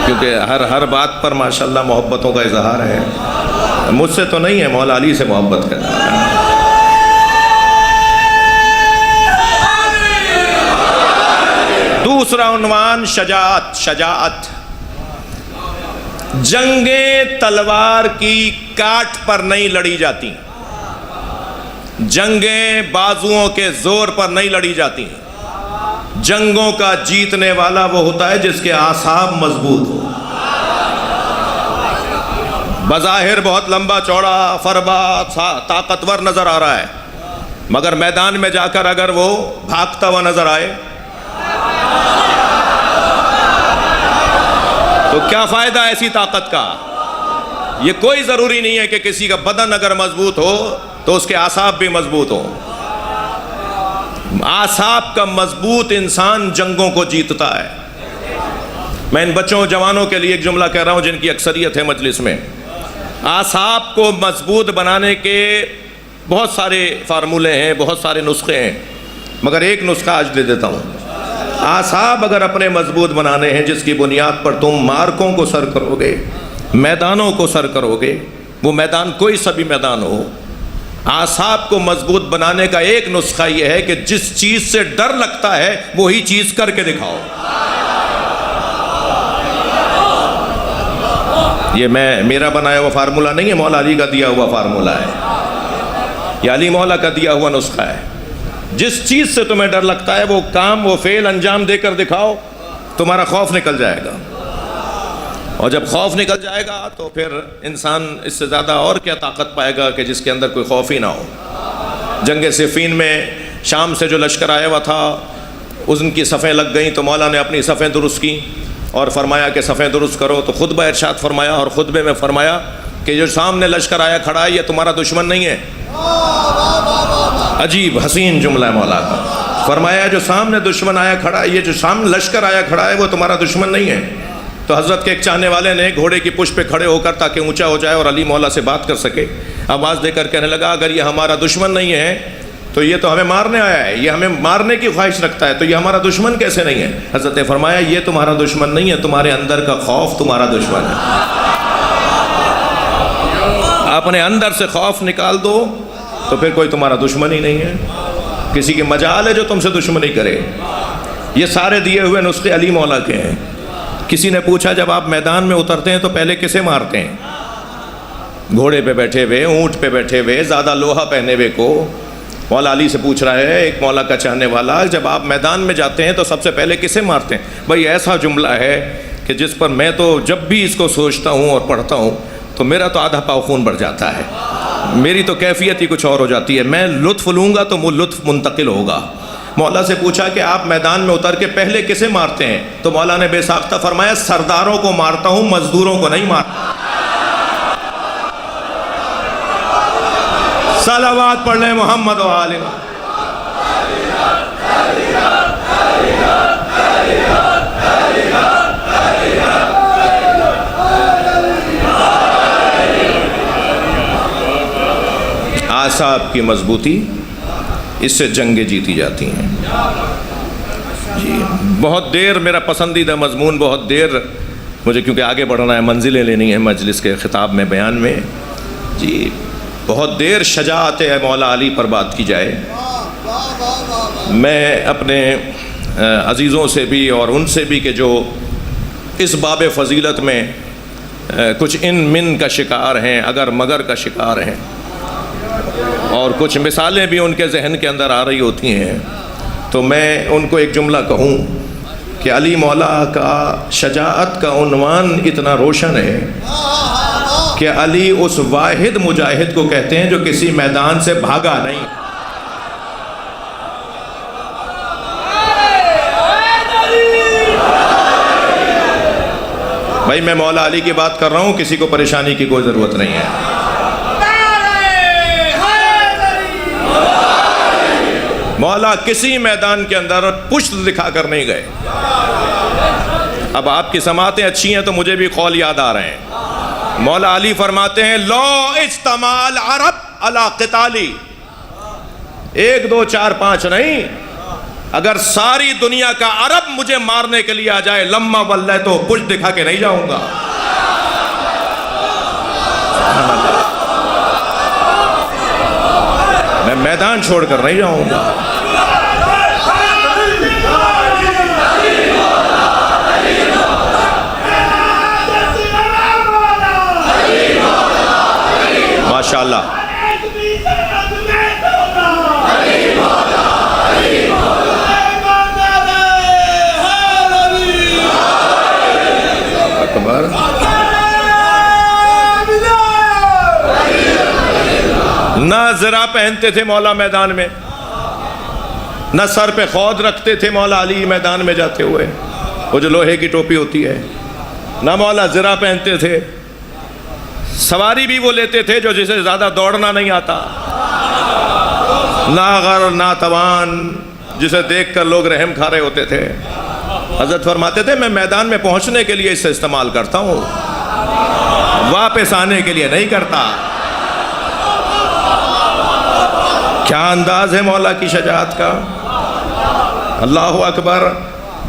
کیونکہ ہر بات پر ماشاءاللہ محبتوں کا اظہار ہے. مجھ سے تو نہیں ہے، مولا علی سے محبت کرنا ہے. دوسرا عنوان شجاعت. شجاعت جنگیں تلوار کی کاٹ پر نہیں لڑی جاتی، جنگیں بازوؤں کے زور پر نہیں لڑی جاتی. جنگوں کا جیتنے والا وہ ہوتا ہے جس کے اعصاب مضبوط ہو. بظاہر بہت لمبا چوڑا فربا طاقتور نظر آ رہا ہے، مگر میدان میں جا کر اگر وہ بھاگتا ہوا نظر آئے تو کیا فائدہ ایسی طاقت کا؟ یہ کوئی ضروری نہیں ہے کہ کسی کا بدن اگر مضبوط ہو تو اس کے اعصاب بھی مضبوط ہوں. اعصاب کا مضبوط انسان جنگوں کو جیتتا ہے. میں ان بچوں جوانوں کے لیے ایک جملہ کہہ رہا ہوں جن کی اکثریت ہے مجلس میں. اعصاب کو مضبوط بنانے کے بہت سارے فارمولے ہیں، بہت سارے نسخے ہیں، مگر ایک نسخہ آج دے دیتا ہوں. اعصاب اگر اپنے مضبوط بنانے ہیں، جس کی بنیاد پر تم مارکوں کو سر کرو گے، میدانوں کو سر کرو گے، وہ میدان کوئی سا بھی میدان ہو، اعصاب کو مضبوط بنانے کا ایک نسخہ یہ ہے کہ جس چیز سے ڈر لگتا ہے وہی چیز کر کے دکھاؤ. یہ میرا بنایا ہوا فارمولہ نہیں ہے، مولا علی کا دیا ہوا فارمولہ ہے، یہ علی مولا کا دیا ہوا نسخہ ہے. جس چیز سے تمہیں ڈر لگتا ہے وہ کام، وہ فعل انجام دے کر دکھاؤ، تمہارا خوف نکل جائے گا. اور جب خوف نکل جائے گا تو پھر انسان اس سے زیادہ اور کیا طاقت پائے گا کہ جس کے اندر کوئی خوف ہی نہ ہو. جنگ صفین میں شام سے جو لشکر آیا ہوا تھا، ان کی صفیں لگ گئیں تو مولا نے اپنی صفیں درست کی اور فرمایا کہ صفیں درست کرو. تو خطبہ ارشاد فرمایا اور خطبے میں فرمایا کہ جو سامنے لشکر آیا کھڑا ہے یہ تمہارا دشمن نہیں ہے. عجیب حسین جملہ ہے مولا کا. فرمایا جو سامنے دشمن آیا کھڑا ہے، یہ جو سامنے لشکر آیا کھڑا ہے وہ تمہارا دشمن نہیں ہے. تو حضرت کے ایک چاہنے والے نے گھوڑے کی پشت پہ کھڑے ہو کر تاکہ اونچا ہو جائے اور علی مولا سے بات کر سکے، آواز دے کر کہنے لگا اگر یہ ہمارا دشمن نہیں ہے تو یہ تو ہمیں مارنے آیا ہے، یہ ہمیں مارنے کی خواہش رکھتا ہے، تو یہ ہمارا دشمن کیسے نہیں ہے؟ حضرت نے فرمایا یہ تمہارا دشمن نہیں ہے، تمہارے اندر کا خوف تمہارا دشمن ہے. اپنے اندر سے خوف نکال دو تو پھر کوئی تمہارا دشمن ہی نہیں ہے. کسی کی مجال ہے جو تم سے دشمنی کرے. یہ سارے دیے ہوئے نسخے علی مولا کے ہیں. کسی نے پوچھا جب آپ میدان میں اترتے ہیں تو پہلے کسے مارتے ہیں؟ گھوڑے پہ بیٹھے ہوئے، اونٹ پہ بیٹھے ہوئے، زیادہ لوہا پہنے ہوئے کو. مولا علی سے پوچھ رہا ہے ایک مولا کا چاہنے والا، جب آپ میدان میں جاتے ہیں تو سب سے پہلے کسے مارتے ہیں؟ بھائی ایسا جملہ ہے کہ جس پر میں تو جب بھی اس کو سوچتا ہوں اور پڑھتا ہوں تو میرا تو آدھا پاؤ خون بڑھ جاتا ہے، میری تو کیفیت ہی کچھ اور ہو جاتی ہے. میں لطف لوں گا تو وہ لطف منتقل ہوگا. مولا سے پوچھا کہ آپ میدان میں اتر کے پہلے کسے مارتے ہیں؟ تو مولا نے بے ساختہ فرمایا سرداروں کو مارتا ہوں، مزدوروں کو نہیں مارتا. صلوات پڑھ لیں محمد و آل. اعصاب کی مضبوطی، اس سے جنگیں جیتی جاتی ہیں. جی بہت دیر میرا پسندیدہ مضمون، بہت دیر مجھے کیونکہ آگے بڑھنا ہے، منزلیں لینی ہیں مجلس کے خطاب میں، بیان میں. جی بہت دیر شجاعت مولا علی پر بات کی جائے میں اپنے عزیزوں سے بھی اور ان سے بھی کہ جو اس باب فضیلت میں کچھ ان من کا شکار ہیں، اگر مگر کا شکار ہیں، اور کچھ مثالیں بھی ان کے ذہن کے اندر آ رہی ہوتی ہیں، تو میں ان کو ایک جملہ کہوں کہ علی مولا کا شجاعت کا عنوان اتنا روشن ہے کہ علی اس واحد مجاہد کو کہتے ہیں جو کسی میدان سے بھاگا نہیں۔ بھائی میں مولا علی کی بات کر رہا ہوں، کسی کو پریشانی کی کوئی ضرورت نہیں ہے۔ مولا کسی میدان کے اندر پشت دکھا کر نہیں گئے۔ اب آپ کی سماعتیں اچھی ہیں تو مجھے بھی قول یاد آ رہے ہیں۔ مولا علی فرماتے ہیں لو اجتمع العرب علی قتالی، 1 2 4 5 نہیں، اگر ساری دنیا کا عرب مجھے مارنے کے لیے آ جائے لما واللہ تو پشت دکھا کے نہیں جاؤں گا۔ میں میدان چھوڑ کر نہیں جاؤں گا۔ ماشاءاللہ۔ اکبر۔ نہ زرہ پہنتے تھے مولا میدان میں، نہ سر پہ خود رکھتے تھے مولا علی میدان میں جاتے ہوئے، وہ جو لوہے کی ٹوپی ہوتی ہے، نہ مولا زرہ پہنتے تھے، سواری بھی وہ لیتے تھے جو جسے زیادہ دوڑنا نہیں آتا، نہ غر نہ توان جسے دیکھ کر لوگ رحم کھا رہے ہوتے تھے۔ حضرت فرماتے تھے میں میدان میں پہنچنے کے لیے اسے استعمال کرتا ہوں، واپس آنے کے لیے نہیں کرتا۔ کیا انداز ہے مولا کی شجاعت کا، اللہ اکبر۔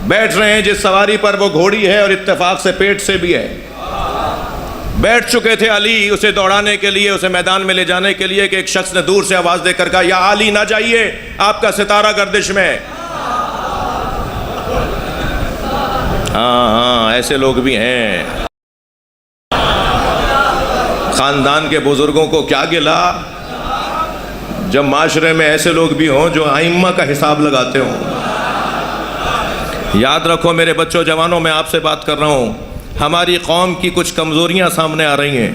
بیٹھ رہے ہیں جس سواری پر وہ گھوڑی ہے اور اتفاق سے پیٹ سے بھی ہے، بیٹھ چکے تھے علی اسے دوڑانے کے لیے، اسے میدان میں لے جانے کے لیے کہ ایک شخص نے دور سے آواز دے کر کہا یا علی نہ جائیے، آپ کا ستارہ گردش میں۔ ہاں ایسے لوگ بھی ہیں۔ خاندان کے بزرگوں کو کیا گلا جب معاشرے میں ایسے لوگ بھی ہوں جو ائمہ کا حساب لگاتے ہوں۔ یاد رکھو میرے بچوں جوانوں، میں آپ سے بات کر رہا ہوں، ہماری قوم کی کچھ کمزوریاں سامنے آ رہی ہیں۔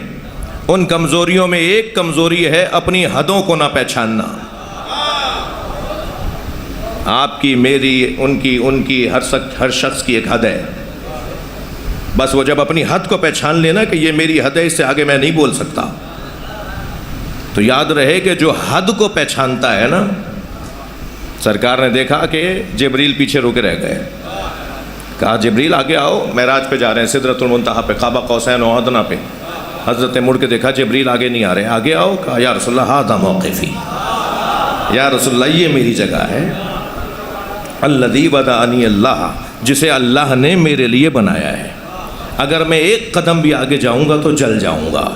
ان کمزوریوں میں ایک کمزوری ہے اپنی حدوں کو نہ پہچاننا۔ آپ کی، میری، ان کی ہر شخص کی ایک حد ہے، بس وہ جب اپنی حد کو پہچان لینا کہ یہ میری حد ہے، اس سے آگے میں نہیں بول سکتا، تو یاد رہے کہ جو حد کو پہچانتا ہے نا، سرکار نے دیکھا کہ جبریل پیچھے رکے رہ گئے، کہا جبریل آگے آؤ، معراج پہ جا رہے ہیں، سدرۃ المنتہا پہ، قاب قوسین و ادنیٰ پہ۔ حضرت نے مڑ کے دیکھا جبریل آگے نہیں آ رہے، آگے آؤ، کہا یا رسول اللہ ھذا موقفی، یا رسول اللہ یہ میری جگہ ہے، الذی ودعنی اللہ، جسے اللہ نے میرے لیے بنایا ہے، اگر میں ایک قدم بھی آگے جاؤں گا تو جل جاؤں گا۔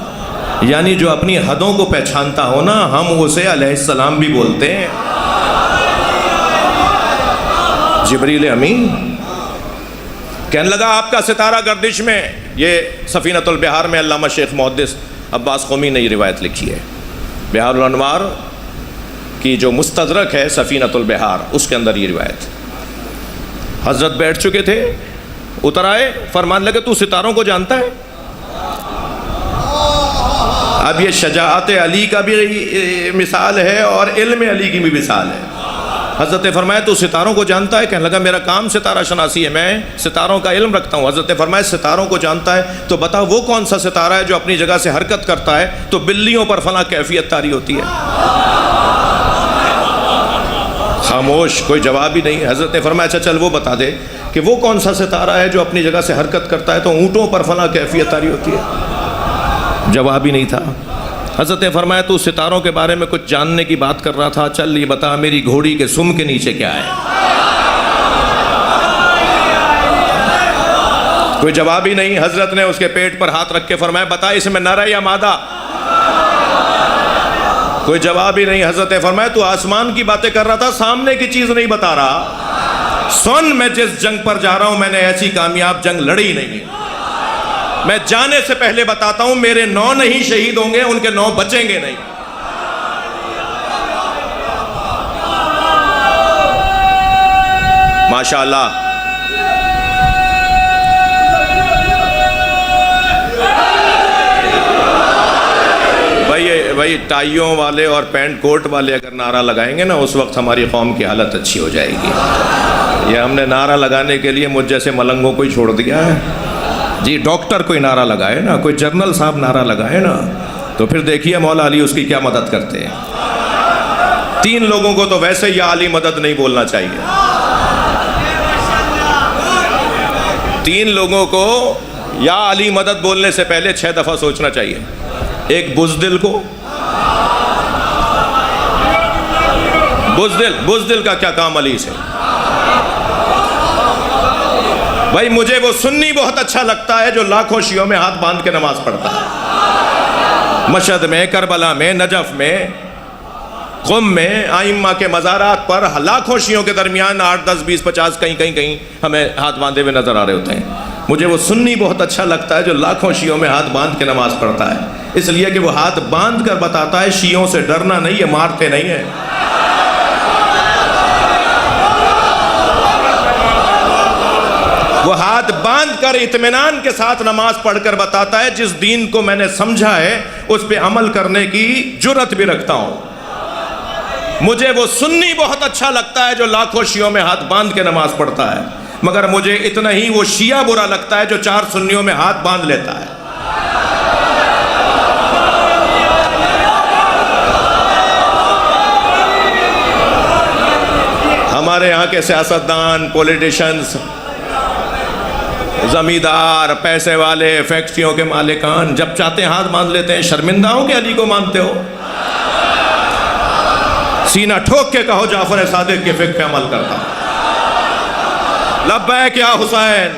یعنی جو اپنی حدوں کو پہچانتا ہو نا، ہم اسے علیہ السلام بھی بولتے ہیں۔ جبریل امین کہنے لگا آپ کا ستارہ گردش میں، یہ سفینۃ البحار میں علامہ شیخ محدث عباس قومی نے یہ روایت لکھی ہے، بحار الانوار کی جو مستدرک ہے سفینۃ البحار، اس کے اندر یہ روایت۔ حضرت بیٹھ چکے تھے، اتر آئے، فرمان لگے تو ستاروں کو جانتا ہے؟ اب یہ شجاعت علی کا بھی مثال ہے اور علم علی کی بھی مثال ہے۔ حضرت نے فرمایا تو ستاروں کو جانتا ہے؟ کہنے لگا میرا کام ستارہ شناسی ہے، میں ستاروں کا علم رکھتا ہوں۔ حضرت نے فرمایا ستاروں کو جانتا ہے تو بتا وہ کون سا ستارہ ہے جو اپنی جگہ سے حرکت کرتا ہے تو بلیوں پر فلاں کیفیت طاری ہوتی ہے؟ خاموش، کوئی جواب ہی نہیں۔ حضرت نے فرمایا اچھا چل وہ بتا دے کہ وہ کون سا ستارہ ہے جو اپنی جگہ سے حرکت کرتا ہے تو اونٹوں پر فلاں کیفیت طاری ہوتی ہے؟ جواب ہی نہیں تھا۔ حضرت نے فرمایا تو ستاروں کے بارے میں کچھ جاننے کی بات کر رہا تھا، چل یہ بتا میری گھوڑی کے سم کے نیچے کیا ہے؟ کوئی جواب ہی نہیں۔ حضرت نے اس کے پیٹ پر ہاتھ رکھ کے فرمایا بتا اس میں نر ہے یا مادہ؟ کوئی جواب ہی نہیں. حضرت فرمایا تو آسمان کی باتیں کر رہا تھا, سامنے کی چیز نہیں بتا رہا. سن, میں جس جنگ پر جا رہا ہوں میں نے ایسی کامیاب جنگ لڑی نہیں ہے. میں جانے سے پہلے بتاتا ہوں میرے 9 نہیں شہید ہوں گے, ان کے 9 بچیں گے نہیں. ماشاءاللہ. بھائی ٹائیوں والے اور پینٹ کوٹ والے اگر نعرہ لگائیں گے نا, اس وقت ہماری قوم کی حالت اچھی ہو جائے گی. یہ ہم نے نعرہ لگانے کے لیے مجھ جیسے ملنگوں کو ہی چھوڑ دیا ہے. جی ڈاکٹر کوئی نعرہ لگائے نا, کوئی جنرل صاحب نعرہ لگائے نا, تو پھر دیکھیے مولا علی اس کی کیا مدد کرتے ہیں. 3 لوگوں کو تو ویسے یا علی مدد نہیں بولنا چاہیے. 3 لوگوں کو یا علی مدد بولنے سے پہلے 6 دفعہ سوچنا چاہیے. ایک بزدل کو, بزدل کا کیا کام علی سے. بھائی مجھے وہ سنی بہت اچھا لگتا ہے جو لاکھوں شیعوں میں ہاتھ باندھ کے نماز پڑھتا ہے. مشہد میں, کربلا میں, نجف میں, قم میں, آئمہ کے مزارات پر لاکھوں شیعوں کے درمیان 8, 10, 20, 50 کہیں ہمیں ہاتھ باندھے ہوئے نظر آ رہے ہوتے ہیں. مجھے وہ سنی بہت اچھا لگتا ہے جو لاکھوں شیعوں میں ہاتھ باندھ کے نماز پڑھتا ہے, اس لیے کہ وہ ہاتھ باندھ کر بتاتا ہے شیعوں سے ڈرنا نہیں ہے, مارتے نہیں ہیں. وہ ہاتھ باندھ کر اطمینان کے ساتھ نماز پڑھ کر بتاتا ہے جس دین کو میں نے سمجھا ہے اس پہ عمل کرنے کی جرت بھی رکھتا ہوں. مجھے وہ سنی بہت اچھا لگتا ہے جو لاکھوں شیعوں میں ہاتھ باندھ کے نماز پڑھتا ہے, مگر مجھے اتنا ہی وہ شیعہ برا لگتا ہے جو 4 سنیوں میں ہاتھ باندھ لیتا ہے. ہمارے یہاں کے سیاستدان, پولیٹیشنز, زمیندار, پیسے والے, فیکٹریوں کے مالکان جب چاہتے ہیں ہاتھ باندھ لیتے ہیں. شرمندہ ہو کہ علی کو مانتے ہو؟ سینہ ٹھوک کے کہو جعفر صادق کے فقہ پہ عمل کرتا ہوں. لبیک یا حسین.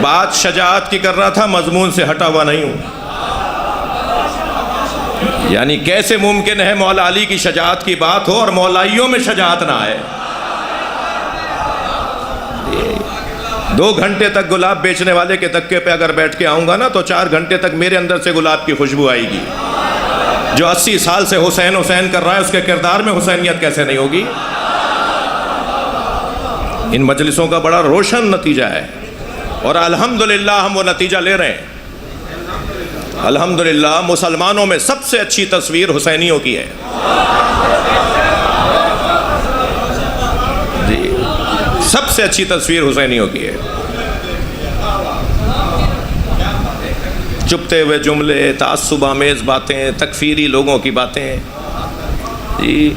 بات شجاعت کی کر رہا تھا, مضمون سے ہٹا ہوا نہیں ہوں. یعنی کیسے ممکن ہے مولا علی کی شجاعت کی بات ہو اور مولائیوں میں شجاعت نہ آئے. 2 گھنٹے تک گلاب بیچنے والے کے دکے پہ اگر بیٹھ کے آؤں گا نا تو 4 گھنٹے تک میرے اندر سے گلاب کی خوشبو آئے گی. جو 80 سال سے حسین حسین کر رہا ہے اس کے کردار میں حسینیت کیسے نہیں ہوگی. ان مجلسوں کا بڑا روشن نتیجہ ہے اور الحمدللہ ہم وہ نتیجہ لے رہے ہیں. الحمدللہ مسلمانوں میں سب سے اچھی تصویر حسینیوں کی ہے. جی سب سے اچھی تصویر حسینیوں کی ہے. چپتے ہوئے جملے, تعصب آمیز باتیں, تکفیری لوگوں کی باتیں. جی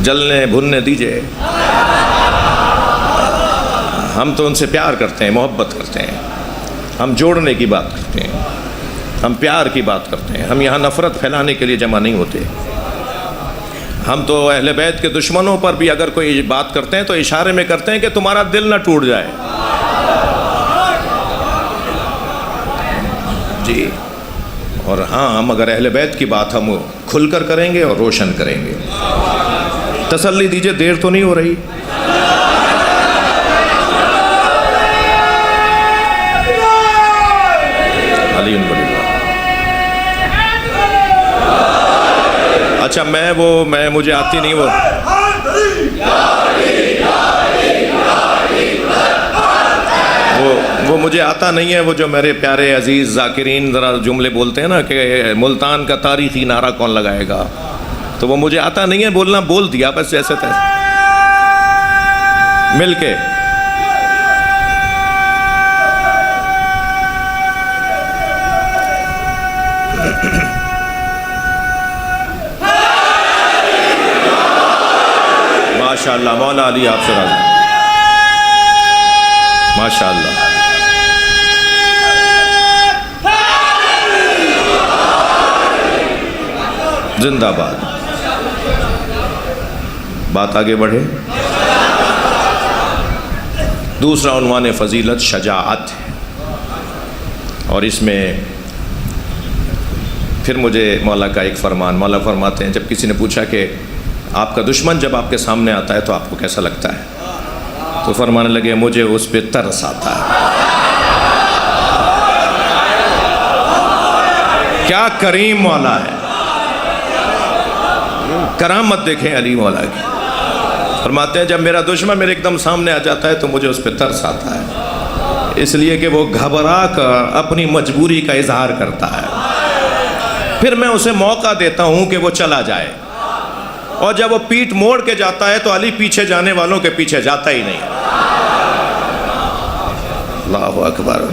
جلنے بھننے دیجئے. ہم تو ان سے پیار کرتے ہیں, محبت کرتے ہیں, ہم جوڑنے کی بات کرتے ہیں, ہم پیار کی بات کرتے ہیں. ہم یہاں نفرت پھیلانے کے لیے جمع نہیں ہوتے. ہم تو اہل بیت کے دشمنوں پر بھی اگر کوئی بات کرتے ہیں تو اشارے میں کرتے ہیں کہ تمہارا دل نہ ٹوٹ جائے. جی اور ہاں ہم اگر اہل بیت کی بات ہم کھل کر کریں گے اور روشن کریں گے. تسلی دیجئے, دیر تو نہیں ہو رہی. اچھا میں مجھے آتی نہیں وہ مجھے آتا نہیں ہے. وہ جو میرے پیارے عزیز ذاکرین ذرا جملے بولتے ہیں نا کہ ملتان کا تاریخی نعرہ کون لگائے گا, تو وہ مجھے آتا نہیں ہے بولنا. بول دیا بس جیسے تیسے مل کے. ماشاءاللہ مولا علی آپ سے راضی. ماشاءاللہ زندہ باد۔ بات آگے بڑھے۔ دوسرا عنوان فضیلت شجاعت ہے، اور اس میں پھر مجھے مولا کا ایک فرمان، مولا فرماتے ہیں جب کسی نے پوچھا کہ آپ کا دشمن جب آپ کے سامنے آتا ہے تو آپ کو کیسا لگتا ہے، تو فرمانے لگے مجھے اس پہ ترس آتا ہے۔ کیا کریم مولا ہے، کرامت دیکھیں علی مولا کی۔ فرماتے ہیں جب میرا دشمن میرے ایک دم سامنے آ جاتا ہے تو مجھے اس پہ ترس آتا ہے، اس لیے کہ وہ گھبرا کر اپنی مجبوری کا اظہار کرتا ہے، پھر میں اسے موقع دیتا ہوں کہ وہ چلا جائے، اور جب وہ پیٹ موڑ کے جاتا ہے تو علی پیچھے جانے والوں کے پیچھے جاتا ہی نہیں۔ اللہ اکبر۔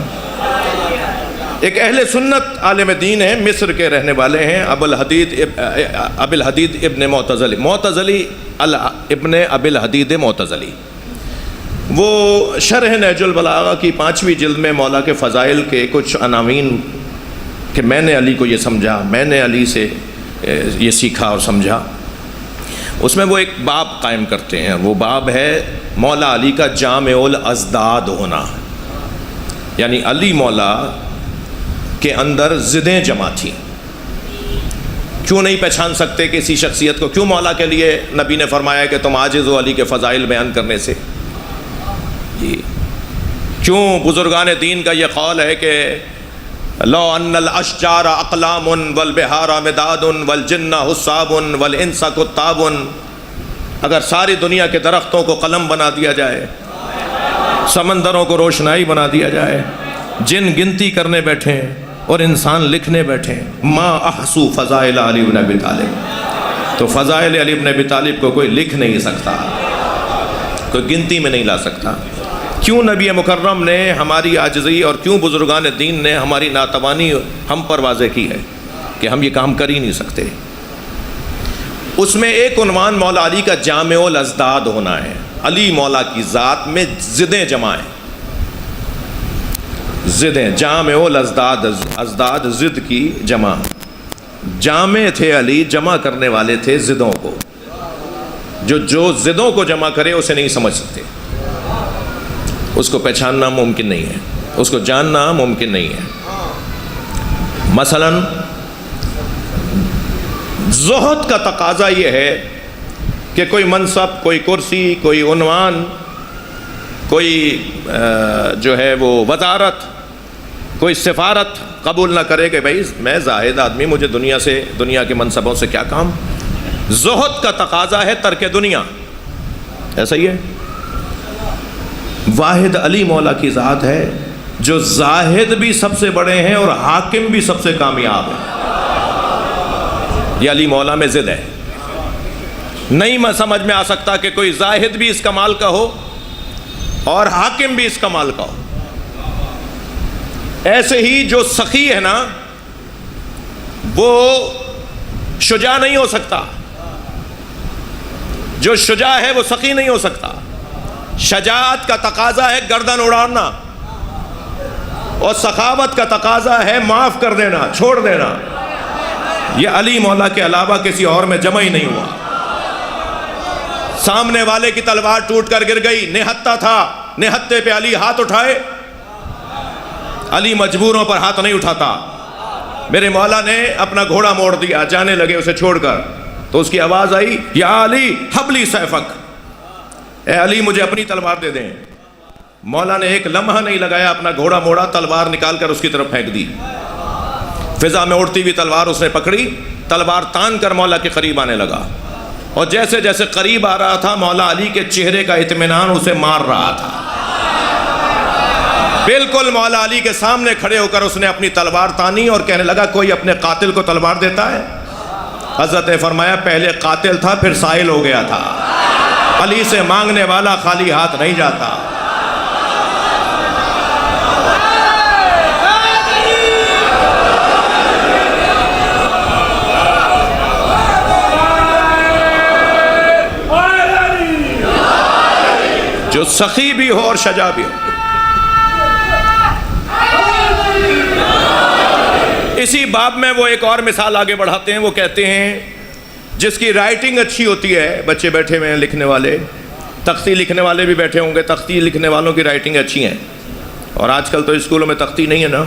ایک اہل سنت عالم دین ہیں، مصر کے رہنے والے ہیں، ابو الحدید ابن معتزلی، ابن ابی الحدید معتزلی۔ وہ شرح نہج البلاغہ کی 5ویں جلد میں مولا کے فضائل کے کچھ عناوین کہ میں نے علی کو یہ سمجھا، میں نے علی سے یہ سیکھا اور سمجھا، اس میں وہ ایک باب قائم کرتے ہیں۔ وہ باب ہے مولا علی کا جامع الازداد ہونا، یعنی علی مولا کے اندر ضدیں جمع تھیں۔ کیوں نہیں پہچان سکتے کسی شخصیت کو؟ کیوں مولا کے لیے نبی نے فرمایا کہ تم عاجز ہو علی کے فضائل بیان کرنے سے؟ جی کیوں بزرگان دین کا یہ قول ہے کہ لو ان الاشجار اقلام والبحار مداد والجن حساب والانس کتاب، اگر ساری دنیا کے درختوں کو قلم بنا دیا جائے، سمندروں کو روشنائی بنا دیا جائے، جن گنتی کرنے بیٹھیں اور انسان لکھنے بیٹھیں، ما احسو فضائل علی بن ابی طالب، تو فضائل علی بن ابی طالب کو کوئی لکھ نہیں سکتا، کوئی گنتی میں نہیں لا سکتا۔ کیوں نبی مکرم نے ہماری عاجزی اور کیوں بزرگان دین نے ہماری ناتوانی ہم پر واضح کی ہے کہ ہم یہ کام کر ہی نہیں سکتے۔ اس میں ایک عنوان مولا علی کا جامع الازداد ہونا ہے۔ علی مولا کی ذات میں ضدیں جمع ہیں، ضدیں، جامع الازداد، ازداد ضد کی جمع، جامع تھے علی، جمع کرنے والے تھے ضدوں کو، جو ضدوں کو جمع کرے اسے نہیں سمجھ سکتے، اس کو پہچاننا ممکن نہیں ہے، اس کو جاننا ممکن نہیں ہے۔ مثلا زہد کا تقاضا یہ ہے کہ کوئی منصب، کوئی کرسی، کوئی عنوان، کوئی جو ہے وہ وزارت، کوئی سفارت قبول نہ کرے کہ بھائی میں زاہد آدمی، مجھے دنیا کے منصبوں سے کیا کام۔ زہد کا تقاضا ہے ترک دنیا، ایسا ہی ہے۔ واحد علی مولا کی ذات ہے جو زاہد بھی سب سے بڑے ہیں اور حاکم بھی سب سے کامیاب ہیں۔ یہ علی مولا میں ضد ہے، نہیں میں سمجھ میں آ سکتا کہ کوئی زاہد بھی اس کمال کا ہو اور حاکم بھی اس کمال کا ہو۔ ایسے ہی جو سخی ہے نا وہ شجاع نہیں ہو سکتا، جو شجاع ہے وہ سخی نہیں ہو سکتا۔ شجاعت کا تقاضا ہے گردن اڑانا، اور سخاوت کا تقاضا ہے معاف کر دینا، چھوڑ دینا۔ یہ علی مولا کے علاوہ کسی اور میں جمع ہی نہیں ہوا۔ سامنے والے کی تلوار ٹوٹ کر گر گئی، نہتہ تھا، نہتے پہ علی ہاتھ اٹھائے، علی مجبوروں پر ہاتھ نہیں اٹھاتا۔ میرے مولا نے اپنا گھوڑا موڑ دیا، جانے لگے اسے چھوڑ کر، تو اس کی آواز آئی یا علی حبلی سیفک، اے علی مجھے اپنی تلوار دے دیں۔ مولا نے ایک لمحہ نہیں لگایا، اپنا گھوڑا موڑا، تلوار نکال کر اس کی طرف پھینک دی۔ فضا میں اڑتی ہوئی تلوار اس نے پکڑی، تلوار تان کر مولا کے قریب آنے لگا، اور جیسے جیسے قریب آ رہا تھا مولا علی کے چہرے کا اطمینان اسے مار رہا تھا۔ بالکل مولا علی کے سامنے کھڑے ہو کر اس نے اپنی تلوار تانی اور کہنے لگا کوئی اپنے قاتل کو تلوار دیتا ہے؟ حضرت نے فرمایا پہلے قاتل تھا پھر سائل ہو گیا تھا، علی سے مانگنے والا خالی ہاتھ نہیں جاتا۔ جو سخی بھی ہو اور شجاع بھی ہو۔ اسی باب میں وہ ایک اور مثال آگے بڑھاتے ہیں، وہ کہتے ہیں جس کی رائٹنگ اچھی ہوتی ہے، بچے بیٹھے ہوئے ہیں لکھنے والے، تختی لکھنے والے بھی بیٹھے ہوں گے، تختی لکھنے والوں کی رائٹنگ اچھی ہیں، اور آج کل تو اسکولوں میں تختی نہیں ہے نا،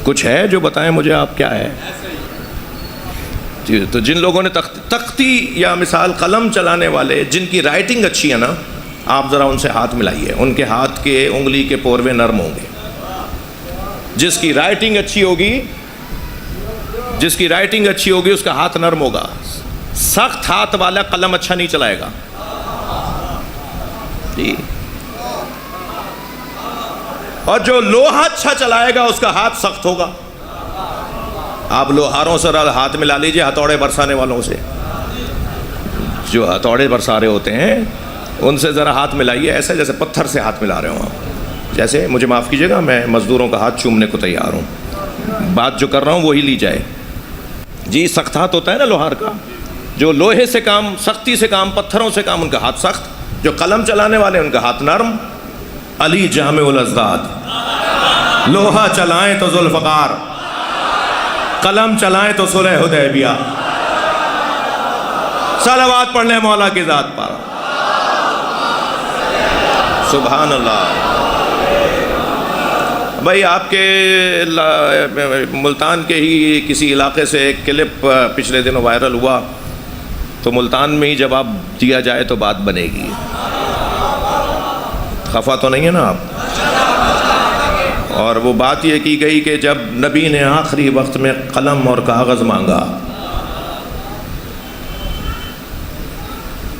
کچھ ہے جو بتائیں مجھے آپ کیا ہے؟ تو جن لوگوں نے تختی یا مثال قلم چلانے والے جن کی رائٹنگ اچھی ہے نا، آپ ذرا ان سے ہاتھ ملائیے، ان کے ہاتھ کے انگلی کے پوروے نرم ہوں گے۔ جس کی رائٹنگ اچھی ہوگی اس کا ہاتھ نرم ہوگا۔ سخت ہاتھ والا قلم اچھا نہیں چلائے گا جی، اور جو لوہا اچھا چلائے گا اس کا ہاتھ سخت ہوگا۔ آپ لوہاروں سے ہاتھ ملا لیجئے، ہتھوڑے برسانے والوں سے، جو ہتھوڑے برسا رہے ہوتے ہیں ان سے ذرا ہاتھ ملائیے، ایسے جیسے پتھر سے ہاتھ ملا رہے ہوں آپ، جیسے مجھے معاف کیجیے گا، میں مزدوروں کا ہاتھ چومنے کو تیار ہوں، بات جو کر رہا ہوں وہی لی جائے جی۔ سخت ہاتھ ہوتا ہے نا لوہار کا، جو لوہے سے کام، سختی سے کام، پتھروں سے کام، ان کا ہاتھ سخت، جو قلم چلانے والے ان کا ہاتھ نرم۔ علی جامع الاضداد، لوہا چلائیں تو ذوالفقار، قلم چلائیں تو صلح حدیبیہ۔ صلوات پڑھ لیں مولا کی ذات پر، سبحان اللہ۔ بھائی آپ کے ملتان کے ہی کسی علاقے سے ایک کلپ پچھلے دنوں وائرل ہوا، تو ملتان میں ہی جواب دیا جائے تو بات بنے گی، خفا تو نہیں ہے نا آپ؟ اور وہ بات یہ کی گئی کہ جب نبی نے آخری وقت میں قلم اور کاغذ مانگا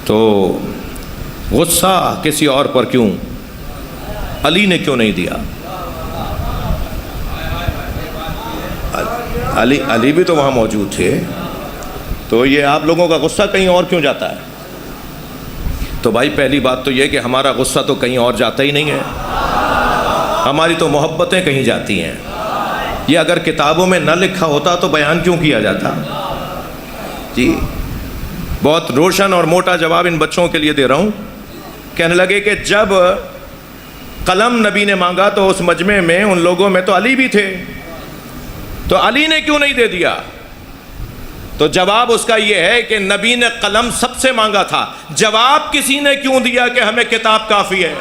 تو غصہ کسی اور پر کیوں؟ علی نے کیوں نہیں دیا؟ علی بھی تو وہاں موجود تھے، تو یہ آپ لوگوں کا غصہ کہیں اور کیوں جاتا ہے؟ تو بھائی پہلی بات تو یہ کہ ہمارا غصہ تو کہیں اور جاتا ہی نہیں ہے، ہماری تو محبتیں کہیں جاتی ہیں۔ یہ اگر کتابوں میں نہ لکھا ہوتا تو بیان کیوں کیا جاتا؟ جی بہت روشن اور موٹا جواب ان بچوں کے لیے دے رہا ہوں۔ کہنے لگے کہ جب قلم نبی نے مانگا تو اس مجمع میں ان لوگوں میں تو علی بھی تھے، تو علی نے کیوں نہیں دے دیا؟ تو جواب اس کا یہ ہے کہ نبی نے قلم سب سے مانگا تھا، جواب کسی نے کیوں دیا کہ ہمیں کتاب کافی ہے؟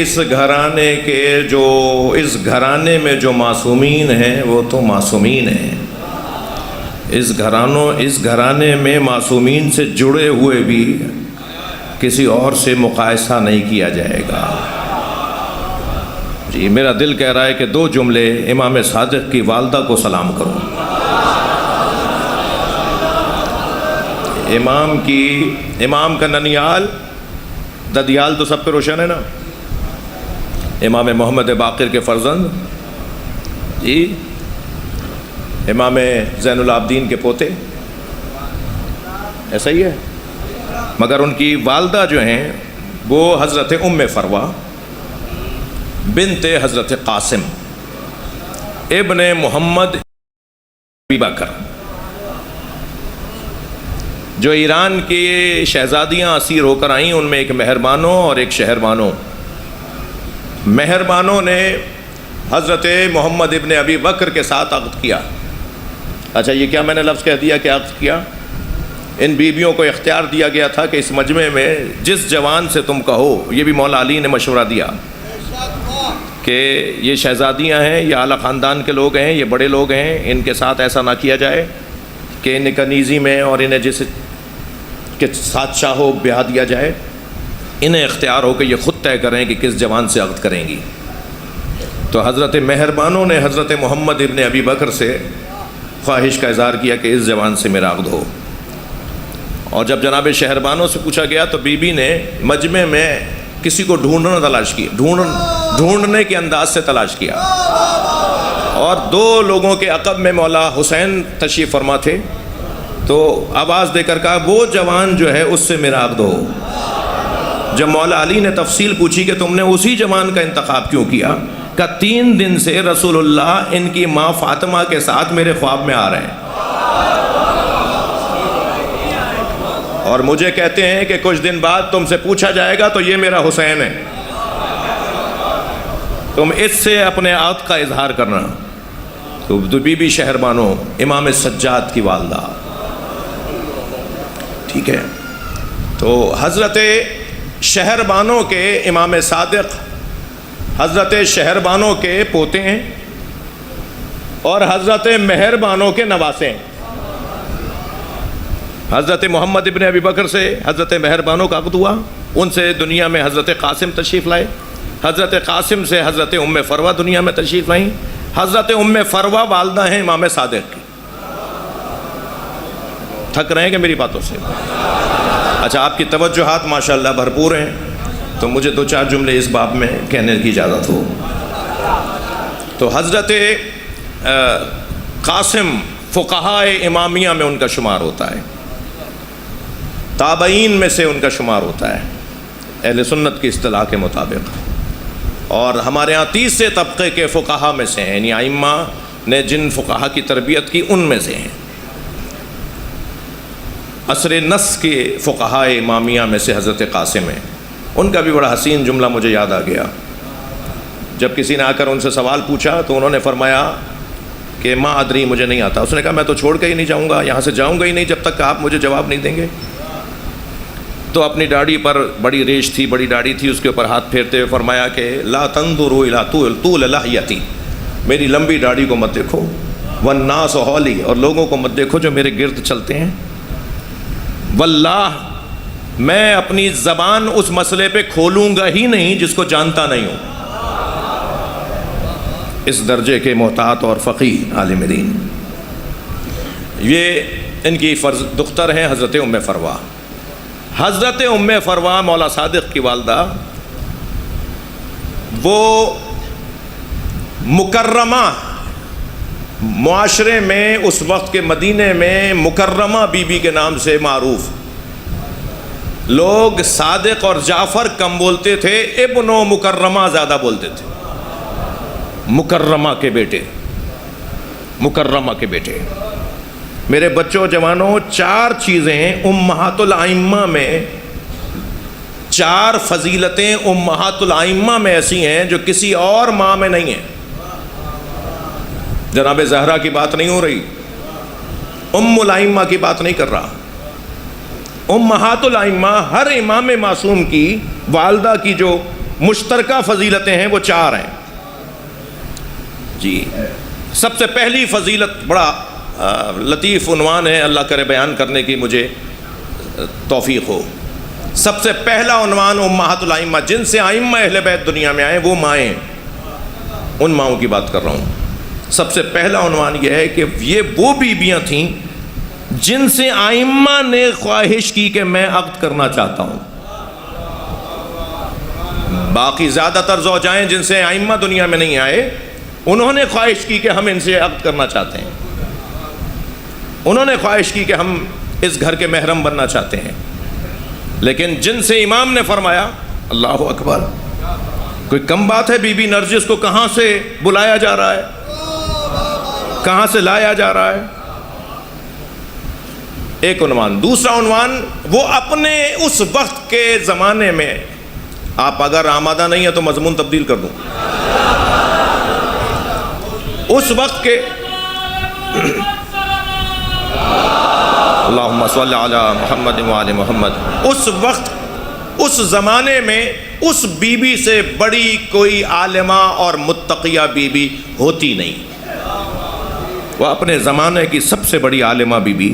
اس گھرانے کے اس گھرانے میں جو معصومین ہیں وہ تو معصومین ہیں، اس گھرانے میں معصومین سے جڑے ہوئے بھی کسی اور سے مقایسہ نہیں کیا جائے گا جی۔ میرا دل کہہ رہا ہے کہ دو جملے امام صادق کی والدہ کو سلام کروں۔ امام کا ننیال، ددیال تو سب پہ روشن ہے نا، امام محمد باقر کے فرزند جی، امام زین العابدین کے پوتے، ایسا ہی ہے، مگر ان کی والدہ جو ہیں وہ حضرت ام فروہ بنت حضرت قاسم ابن محمد ابی بکر، جو ایران کی شہزادیاں اسیر ہو کر آئیں، ان میں ایک مہربانوں اور ایک شہربانوں۔ مہربانوں نے حضرت محمد ابن ابی بکر کے ساتھ عقد کیا۔ اچھا یہ کیا میں نے لفظ کہہ دیا کہ عقد کیا؟ ان بیویوں کو اختیار دیا گیا تھا کہ اس مجمع میں جس جوان سے تم کہو، یہ بھی مولا علی نے مشورہ دیا کہ یہ شہزادیاں ہیں، یہ اعلیٰ خاندان کے لوگ ہیں، یہ بڑے لوگ ہیں، ان کے ساتھ ایسا نہ کیا جائے کہ انہیں کنیزی میں اور انہیں جس کے ساتھ چاہو بیاہ دیا جائے۔ انہیں اختیار ہو کہ یہ خود طے کریں کہ کس جوان سے عقد کریں گی۔ تو حضرت مہربانوں نے حضرت محمد ابن ابی بکر سے خواہش کا اظہار کیا کہ اس جوان سے میرا عقد ہو، اور جب جناب شہربانوں سے پوچھا گیا تو بی بی نے مجمع میں کسی کو ڈھونڈنا تلاش کیا، ڈھونڈنے کے انداز سے تلاش کیا، اور 2 لوگوں کے عقب میں مولا حسین تشریف فرما تھے، تو آواز دے کر کہا وہ جوان جو ہے اس سے میرا عقد ہو۔ جب مولا علی نے تفصیل پوچھی کہ تم نے اسی جوان کا انتخاب کیوں کیا، کہ 3 دن سے رسول اللہ ان کی ماں فاطمہ کے ساتھ میرے خواب میں آ رہے ہیں، اور مجھے کہتے ہیں کہ کچھ دن بعد تم سے پوچھا جائے گا تو یہ میرا حسین ہے، تم اس سے اپنے عقد کا اظہار کرنا۔ تو بی بی شہربانو امام سجاد کی والدہ، ٹھیک ہے، تو حضرت شہربانو کے امام صادق حضرت شہربانو کے پوتے ہیں اور حضرت مہربانو کے نواسے ہیں۔ حضرت محمد ابن ابی بکر سے حضرت مہربانو کا عقد ہوا، ان سے دنیا میں حضرت قاسم تشریف لائے، حضرت قاسم سے حضرت ام فروہ دنیا میں تشریف لائیں۔ حضرت ام فروہ والدہ ہیں امام صادق کی۔ تھک رہے ہیں کہ میری باتوں سے؟ اچھا، آپ کی توجہات ماشاءاللہ بھرپور ہیں، تو مجھے 2-4 جملے اس باب میں کہنے کی اجازت ہو۔ تو حضرت قاسم فقہائے امامیہ میں ان کا شمار ہوتا ہے، تابعین میں سے ان کا شمار ہوتا ہے اہل سنت کی اصطلاح کے مطابق، اور ہمارے ہاں 30 طبقے کے فقہا میں سے ہیں، یعنی ائمہ نے جن فقہا کی تربیت کی ان میں سے ہیں۔ عصر نص کے فقہائے امامیہ میں سے حضرت قاسم ہیں۔ ان کا بھی بڑا حسین جملہ مجھے یاد آ گیا، جب کسی نے آ کر ان سے سوال پوچھا تو انہوں نے فرمایا کہ ما ادری، مجھے نہیں آتا۔ اس نے کہا میں تو چھوڑ کے ہی نہیں جاؤں گا، یہاں سے جاؤں گا ہی نہیں جب تک کہ آپ مجھے جواب نہیں دیں گے۔ تو اپنی داڑھی پر بڑی ریش تھی، بڑی داڑھی تھی، اس کے اوپر ہاتھ پھیرتے ہوئے فرمایا کہ لا تنظروا الی طول لحیتی، میری لمبی داڑھی کو مت دیکھو، والناس حولی، اور لوگوں کو مت دیکھو جو میرے گرد چلتے ہیں، واللہ میں اپنی زبان اس مسئلے پہ کھولوں گا ہی نہیں جس کو جانتا نہیں ہوں۔ اس درجے کے محتاط اور فقیہ عالم دین، یہ ان کی دختر ہیں حضرت ام فروہ۔ حضرت ام فروہ مولا صادق کی والدہ، وہ مکرمہ، معاشرے میں اس وقت کے مدینے میں مکرمہ بی بی کے نام سے معروف، لوگ صادق اور جعفر کم بولتے تھے، ابن و مکرمہ زیادہ بولتے تھے، مکرمہ کے بیٹے، مکرمہ کے بیٹے۔ میرے بچوں جوانوں، 4 چیزیں امہات الائمہ میں، 4 فضیلتیں امہات الائمہ میں ایسی ہیں جو کسی اور ماں میں نہیں ہیں۔ جناب زہرا کی بات نہیں ہو رہی، ام الائمہ کی بات نہیں کر رہا۔ امہات الائمہ، ہر امام معصوم کی والدہ کی جو مشترکہ فضیلتیں ہیں وہ 4 ہیں جی۔ سب سے پہلی فضیلت، بڑا لطیف عنوان ہے، اللہ کرے بیان کرنے کی مجھے توفیق ہو۔ سب سے پہلا عنوان امہات الائمہ، جن سے ائمہ اہل بیت دنیا میں آئے وہ مائیں ہیں، ان ماؤں کی بات کر رہا ہوں۔ سب سے پہلا عنوان یہ ہے کہ یہ وہ بیویاں تھیں جن سے ائمہ نے خواہش کی کہ میں عقد کرنا چاہتا ہوں۔ باقی زیادہ تر زوجائیں جن سے ائمہ دنیا میں نہیں آئے، انہوں نے خواہش کی کہ ہم ان سے عقد کرنا چاہتے ہیں، انہوں نے خواہش کی کہ ہم اس گھر کے محرم بننا چاہتے ہیں، لیکن جن سے امام نے فرمایا، اللہ اکبر، کوئی کم بات ہے؟ بی بی نرجس کو کہاں سے بلایا جا رہا ہے، کہاں سے لایا جا رہا ہے؟ ایک عنوان۔ دوسرا عنوان، وہ اپنے اس وقت کے زمانے میں، آپ اگر آمادہ نہیں ہیں تو مضمون تبدیل کر دوں، اس وقت کے، اللہم صلی علی محمد وآل محمد، اس وقت، اس زمانے میں اس بی بی سے بڑی کوئی عالمہ اور متقیہ بی بی ہوتی نہیں۔ وہ اپنے زمانے کی سب سے بڑی عالمہ بی بی،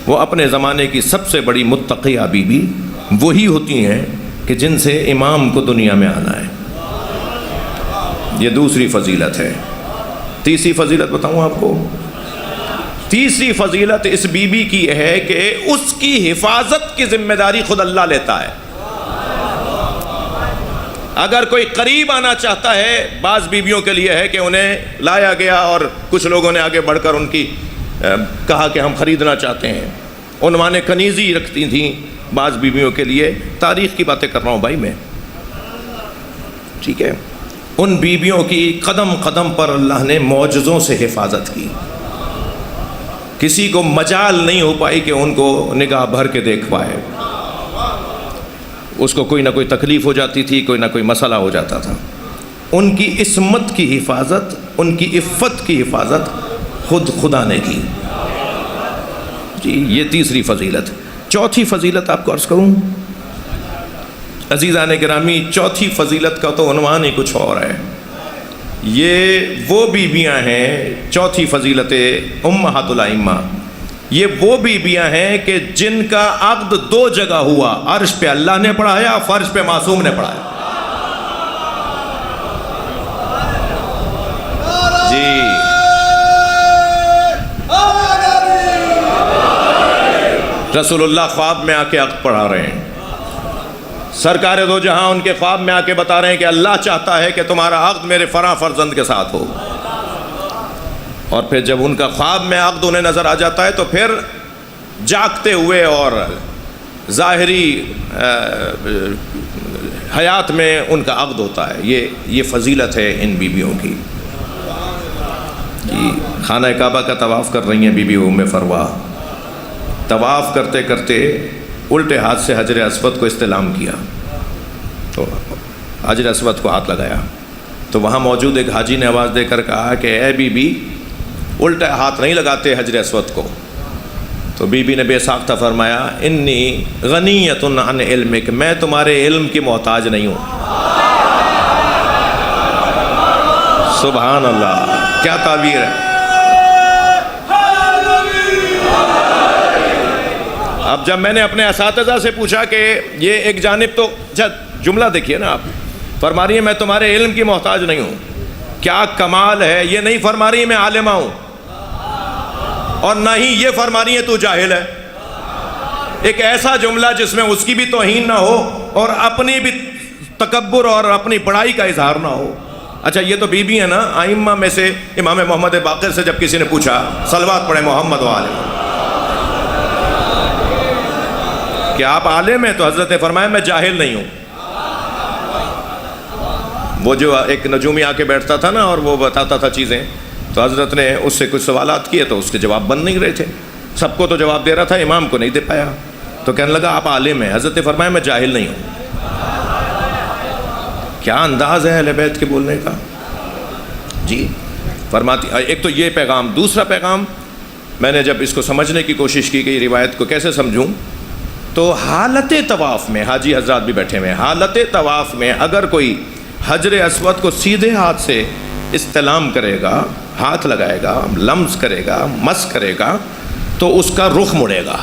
وہ اپنے زمانے کی سب سے بڑی متقیہ بی بی وہی ہوتی ہیں کہ جن سے امام کو دنیا میں آنا ہے۔ یہ دوسری فضیلت ہے۔ تیسری فضیلت بتاؤں آپ کو؟ تیسری فضیلت اس بی بی کی ہے کہ اس کی حفاظت کی ذمہ داری خود اللہ لیتا ہے۔ اگر کوئی قریب آنا چاہتا ہے، بعض بیویوں کے لیے ہے کہ انہیں لایا گیا اور کچھ لوگوں نے آگے بڑھ کر ان کی کہا کہ ہم خریدنا چاہتے ہیں، عنوان کنیزی رکھتی تھیں بعض بیویوں کے لیے، تاریخ کی باتیں کر رہا ہوں بھائی میں، ٹھیک ہے۔ ان بیویوں کی قدم قدم پر اللہ نے معجزوں سے حفاظت کی، کسی کو مجال نہیں ہو پائی کہ ان کو نگاہ بھر کے دیکھ پائے، اس کو کوئی نہ کوئی تکلیف ہو جاتی تھی، کوئی نہ کوئی مسئلہ ہو جاتا تھا۔ ان کی عصمت کی حفاظت، ان کی عفت کی حفاظت خود خدا نے کی جی۔ یہ تیسری فضیلت۔ چوتھی فضیلت آپ کو عرض کروں عزیزان گرامی، چوتھی فضیلت کا تو عنوان ہی کچھ اور ہے۔ یہ وہ بیویاں ہیں، چوتھی فضیلت امہات الائمہ، یہ وہ بیویاں ہیں کہ جن کا عقد دو جگہ ہوا، عرش پہ اللہ نے پڑھایا، فرش پہ معصوم نے پڑھایا جی۔ رسول اللہ خواب میں آ کے عقد پڑھا رہے ہیں، سرکار دو جہاں ان کے خواب میں آ کے بتا رہے ہیں کہ اللہ چاہتا ہے کہ تمہارا عقد میرے فلاں فرزند کے ساتھ ہو، اور پھر جب ان کا خواب میں عقد انہیں نظر آ جاتا ہے تو پھر جاگتے ہوئے اور ظاہری حیات میں ان کا عقد ہوتا ہے۔ یہ فضیلت ہے ان بیویوں کی جی۔ خانہ کعبہ کا طواف کر رہی ہیں بی بی ام فروا، طواف کرتے کرتے الٹے ہاتھ سے حجر اسود کو استلام کیا، تو حجر اسود کو ہاتھ لگایا تو وہاں موجود ایک حاجی نے آواز دے کر کہا کہ اے بی بی، الٹا ہاتھ نہیں لگاتے حجر اسود کو۔ تو بی بی نے بے ساختہ فرمایا انی غنیۃ عن علمک، میں تمہارے علم کی محتاج نہیں ہوں۔ سبحان اللہ، کیا تعبیر ہے۔ اب جب میں نے اپنے اساتذہ سے پوچھا کہ یہ ایک جانب تو جملہ دیکھیے نا، آپ فرما رہی ہیں میں تمہارے علم کی محتاج نہیں ہوں، کیا کمال ہے۔ یہ نہیں فرما رہی میں عالمہ ہوں، اور نہ ہی یہ فرما رہی ہے تو جاہل ہے۔ ایک ایسا جملہ جس میں اس کی بھی توہین نہ ہو اور اپنی بھی تکبر اور اپنی بڑائی کا اظہار نہ ہو۔ اچھا یہ تو بی بی ہے نا، ائمہ میں سے امام محمد باقر سے جب کسی نے پوچھا صلوات پڑھے محمد و آلہ کہ آپ عالم ہیں، تو حضرت نے فرمایا میں جاہل نہیں ہوں۔ وہ جو ایک نجومی آ کے بیٹھتا تھا نا اور وہ بتاتا تھا چیزیں، تو حضرت نے اس سے کچھ سوالات کیے تو اس کے جواب بن نہیں رہے تھے، سب کو تو جواب دے رہا تھا، امام کو نہیں دے پایا، تو کہنے لگا آپ عالم ہیں۔ حضرت نے فرمایا میں جاہل نہیں ہوں۔ کیا انداز ہے اہل بیت کے بولنے کا جی۔ فرماتی ایک تو یہ پیغام، دوسرا پیغام میں نے جب اس کو سمجھنے کی کوشش کی کہ یہ روایت کو کیسے سمجھوں، تو حالت طواف میں، حاجی حضرات بھی بیٹھے ہوئے ہیں، حالت طواف میں اگر کوئی حجر اسود کو سیدھے ہاتھ سے استلام کرے گا، ہاتھ لگائے گا، لمس کرے گا، مس کرے گا، تو اس کا رخ مڑے گا،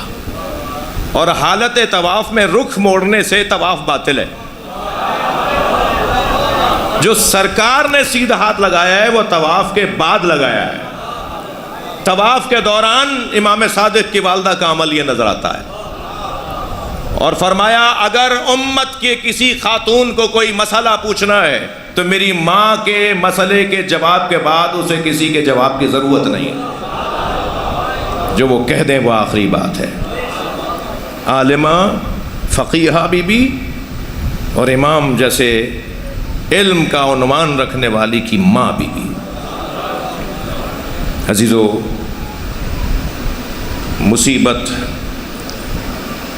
اور حالت طواف میں رخ موڑنے سے طواف باطل ہے۔ جو سرکار نے سیدھا ہاتھ لگایا ہے وہ طواف کے بعد لگایا ہے، طواف کے دوران امام صادق کی والدہ کا عمل یہ نظر آتا ہے، اور فرمایا اگر امت کے کسی خاتون کو کوئی مسئلہ پوچھنا ہے تو میری ماں کے مسئلے کے جواب کے بعد اسے کسی کے جواب کی ضرورت نہیں، جو وہ کہہ دیں وہ آخری بات ہے۔ عالمہ، فقیہہ بی بی اور امام جیسے علم کا عنوان رکھنے والی کی ماں بی بی۔ عزیزو، مصیبت،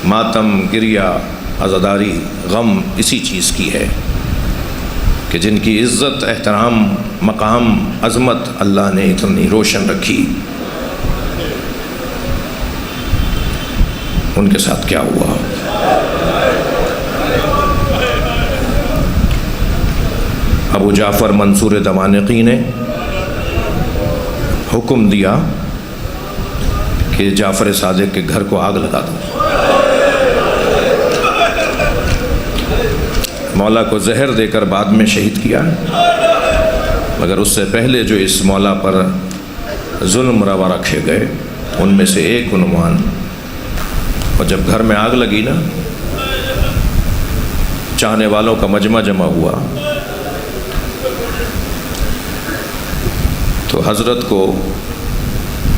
ماتم، گریہ، عزاداری، غم اسی چیز کی ہے کہ جن کی عزت، احترام، مقام، عظمت اللہ نے اتنی روشن رکھی، ان کے ساتھ کیا ہوا۔ ابو جعفر منصور دوانقی نے حکم دیا کہ جعفر صادق کے گھر کو آگ لگا دو۔ مولا کو زہر دے کر بعد میں شہید کیا، مگر اس سے پہلے جو اس مولا پر ظلم روا رکھے گئے ان میں سے ایک عنوان. اور جب گھر میں آگ لگی نا، چاہنے والوں کا مجمع جمع ہوا، تو حضرت کو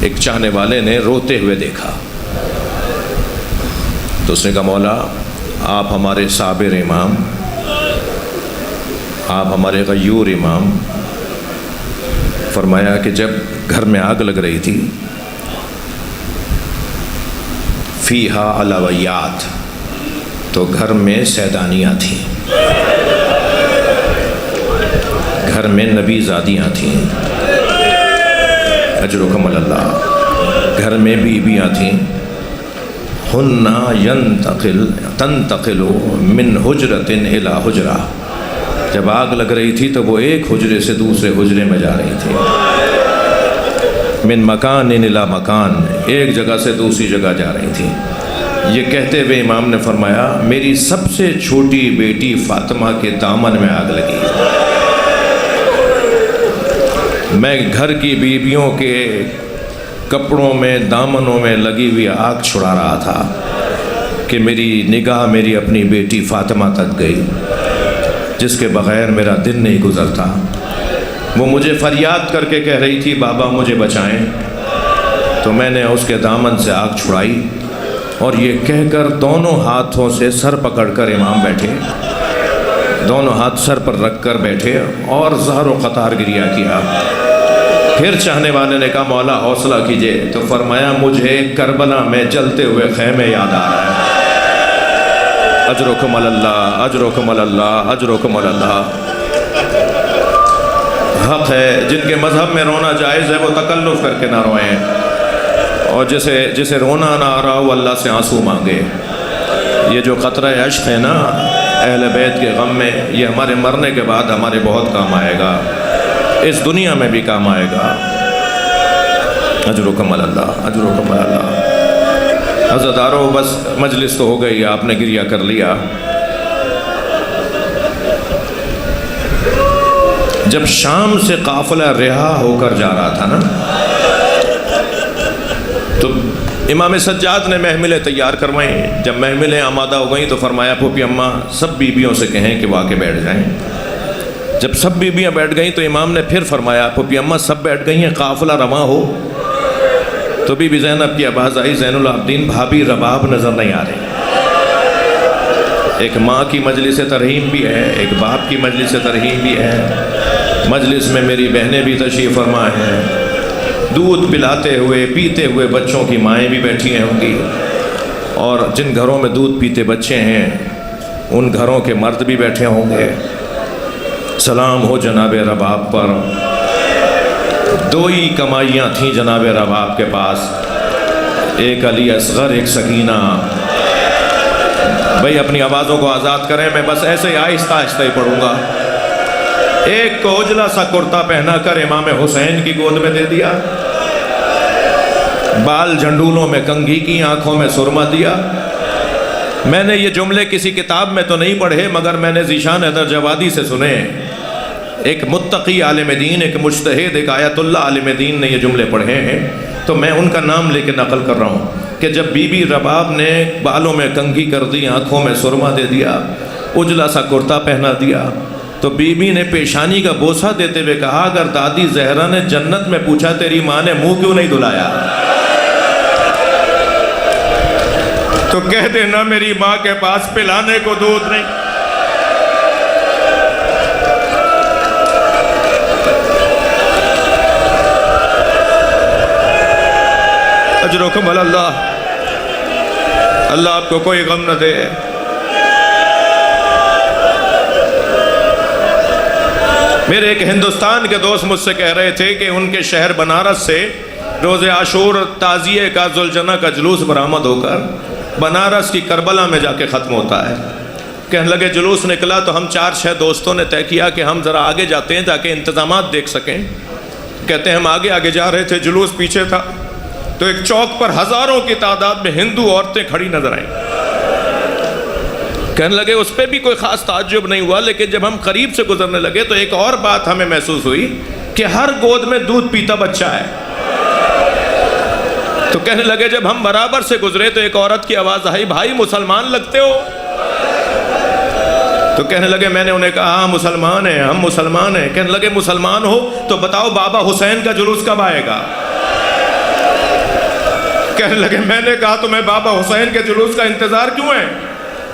ایک چاہنے والے نے روتے ہوئے دیکھا. تو اس نے کہا مولا آپ ہمارے صابر امام، آپ ہمارے غیور امام. فرمایا کہ جب گھر میں آگ لگ رہی تھی، فیہا علویات، تو گھر میں سیدانیاں تھیں، گھر میں نبی زادیاں تھیں، اجرکم اللہ، گھر میں بیویاں تھیں. ہن تنتقل من حجرۃ الی حجرہ. جب آگ لگ رہی تھی تو وہ ایک حجرے سے دوسرے حجرے میں جا رہی تھی. من مکان الی مکان، ایک جگہ سے دوسری جگہ جا رہی تھی. یہ کہتے ہوئے امام نے فرمایا میری سب سے چھوٹی بیٹی فاطمہ کے دامن میں آگ لگی. میں گھر کی بیویوں کے کپڑوں میں دامنوں میں لگی ہوئی آگ چھڑا رہا تھا کہ میری نگاہ میری اپنی بیٹی فاطمہ تک گئی، جس کے بغیر میرا دن نہیں گزرتا. وہ مجھے فریاد کر کے کہہ رہی تھی بابا مجھے بچائیں. تو میں نے اس کے دامن سے آگ چھڑائی، اور یہ کہہ کر دونوں ہاتھوں سے سر پکڑ کر امام بیٹھے، دونوں ہاتھ سر پر رکھ کر بیٹھے اور زہر و قطار گریہ کیا. پھر چاہنے والے نے کہا مولا حوصلہ کیجئے. تو فرمایا مجھے کربلا میں جلتے ہوئے خیمے یاد آ رہا ہے. اجرکم اللہ، اجرکم اللہ، اجرکم اللہ. حق ہے جن کے مذہب میں رونا جائز ہے وہ تکلف کر کے نہ روئیں، اور جسے رونا نہ آ رہا ہو اللہ سے آنسو مانگے. یہ جو قطرہ اشک ہے نا اہل بیت کے غم میں، یہ ہمارے مرنے کے بعد ہمارے بہت کام آئے گا، اس دنیا میں بھی کام آئے گا. اجرکم اللہ، اجرکم اللہ. عزادارو بس مجلس تو ہو گئی، آپ نے گریہ کر لیا. جب شام سے قافلہ رہا ہو کر جا رہا تھا نا، تو امام سجاد نے محملیں تیار کروائیں. جب محملیں آمادہ ہو گئیں تو فرمایا پھوپھی اماں سب بیویوں سے کہیں کہ وہ آ کے بیٹھ جائیں. جب سب بیویاں بیٹھ گئیں تو امام نے پھر فرمایا پھوپھی اماں سب بیٹھ گئی ہیں، قافلہ رواں ہو. تو بی بی زینب کی آواز آئی زین العابدین بھابھی رباب نظر نہیں آ رہے. ایک ماں کی مجلس ترحیم بھی ہے، ایک باپ کی مجلس ترحیم بھی ہے. مجلس میں میری بہنیں بھی تشریف فرما ہیں، دودھ پلاتے ہوئے پیتے ہوئے بچوں کی مائیں بھی بیٹھی ہوں گی، اور جن گھروں میں دودھ پیتے بچے ہیں ان گھروں کے مرد بھی بیٹھے ہوں گے. سلام ہو جناب رباب پر. دو ہی کمائیاں تھیں جناب رباب کے پاس، ایک علی اصغر ایک سکینہ. بھئی اپنی آوازوں کو آزاد کریں، میں بس ایسے ہی آہستہ آہستہ ہی پڑھوں گا. ایک کو اجلا سا کرتا پہنا کر امام حسین کی گود میں دے دیا، بال جھنڈولوں میں کنگھی کی، آنکھوں میں سرما دیا. میں نے یہ جملے کسی کتاب میں تو نہیں پڑھے، مگر میں نے ذیشان حیدر جوادی سے سنے. ایک متقی عالم دین، ایک مجتہد، ایک آیت اللہ عالم دین نے یہ جملے پڑھے ہیں، تو میں ان کا نام لے کے نقل کر رہا ہوں کہ جب بی بی رباب نے بالوں میں کنگھی کر دی، آنکھوں میں سرما دے دیا، اجلا سا کرتا پہنا دیا، تو بی بی نے پیشانی کا بوسہ دیتے ہوئے کہا اگر دادی زہرا نے جنت میں پوچھا تیری ماں نے منہ کیوں نہیں دھلایا، تو کہہ دینا میری ماں کے پاس پلانے کو دودھ نہیں. اجرکم اللہ. اللہ آپ کو کوئی غم نہ دے. میرے ایک ہندوستان کے دوست مجھ سے کہہ رہے تھے کہ ان کے شہر بنارس سے روز عاشور تعزیے کا ذوالجنہ کا جلوس برآمد ہو کر بنارس کی کربلا میں جا کے ختم ہوتا ہے. کہنے لگے جلوس نکلا تو ہم 4-6 دوستوں نے طے کیا کہ ہم ذرا آگے جاتے ہیں تاکہ انتظامات دیکھ سکیں. کہتے ہیں ہم آگے جا رہے تھے، جلوس پیچھے تھا، تو ایک چوک پر ہزاروں کی تعداد میں ہندو عورتیں کھڑی نظر آئیں. کہنے لگے اس پہ بھی کوئی خاص تعجب نہیں ہوا، لیکن جب ہم قریب سے گزرنے لگے تو ایک اور بات ہمیں محسوس ہوئی کہ ہر گود میں دودھ پیتا بچہ ہے. تو کہنے لگے جب ہم برابر سے گزرے تو ایک عورت کی آواز آئی بھائی مسلمان لگتے ہو؟ تو کہنے لگے میں نے انہیں کہا ہاں مسلمان ہیں، ہم مسلمان ہیں۔ کہنے لگے مسلمان ہو تو بتاؤ بابا حسین کا جلوس کب آئے گا؟ کہنے لگے میں نے کہا تمہیں بابا حسین کے جلوس کا انتظار کیوں ہے؟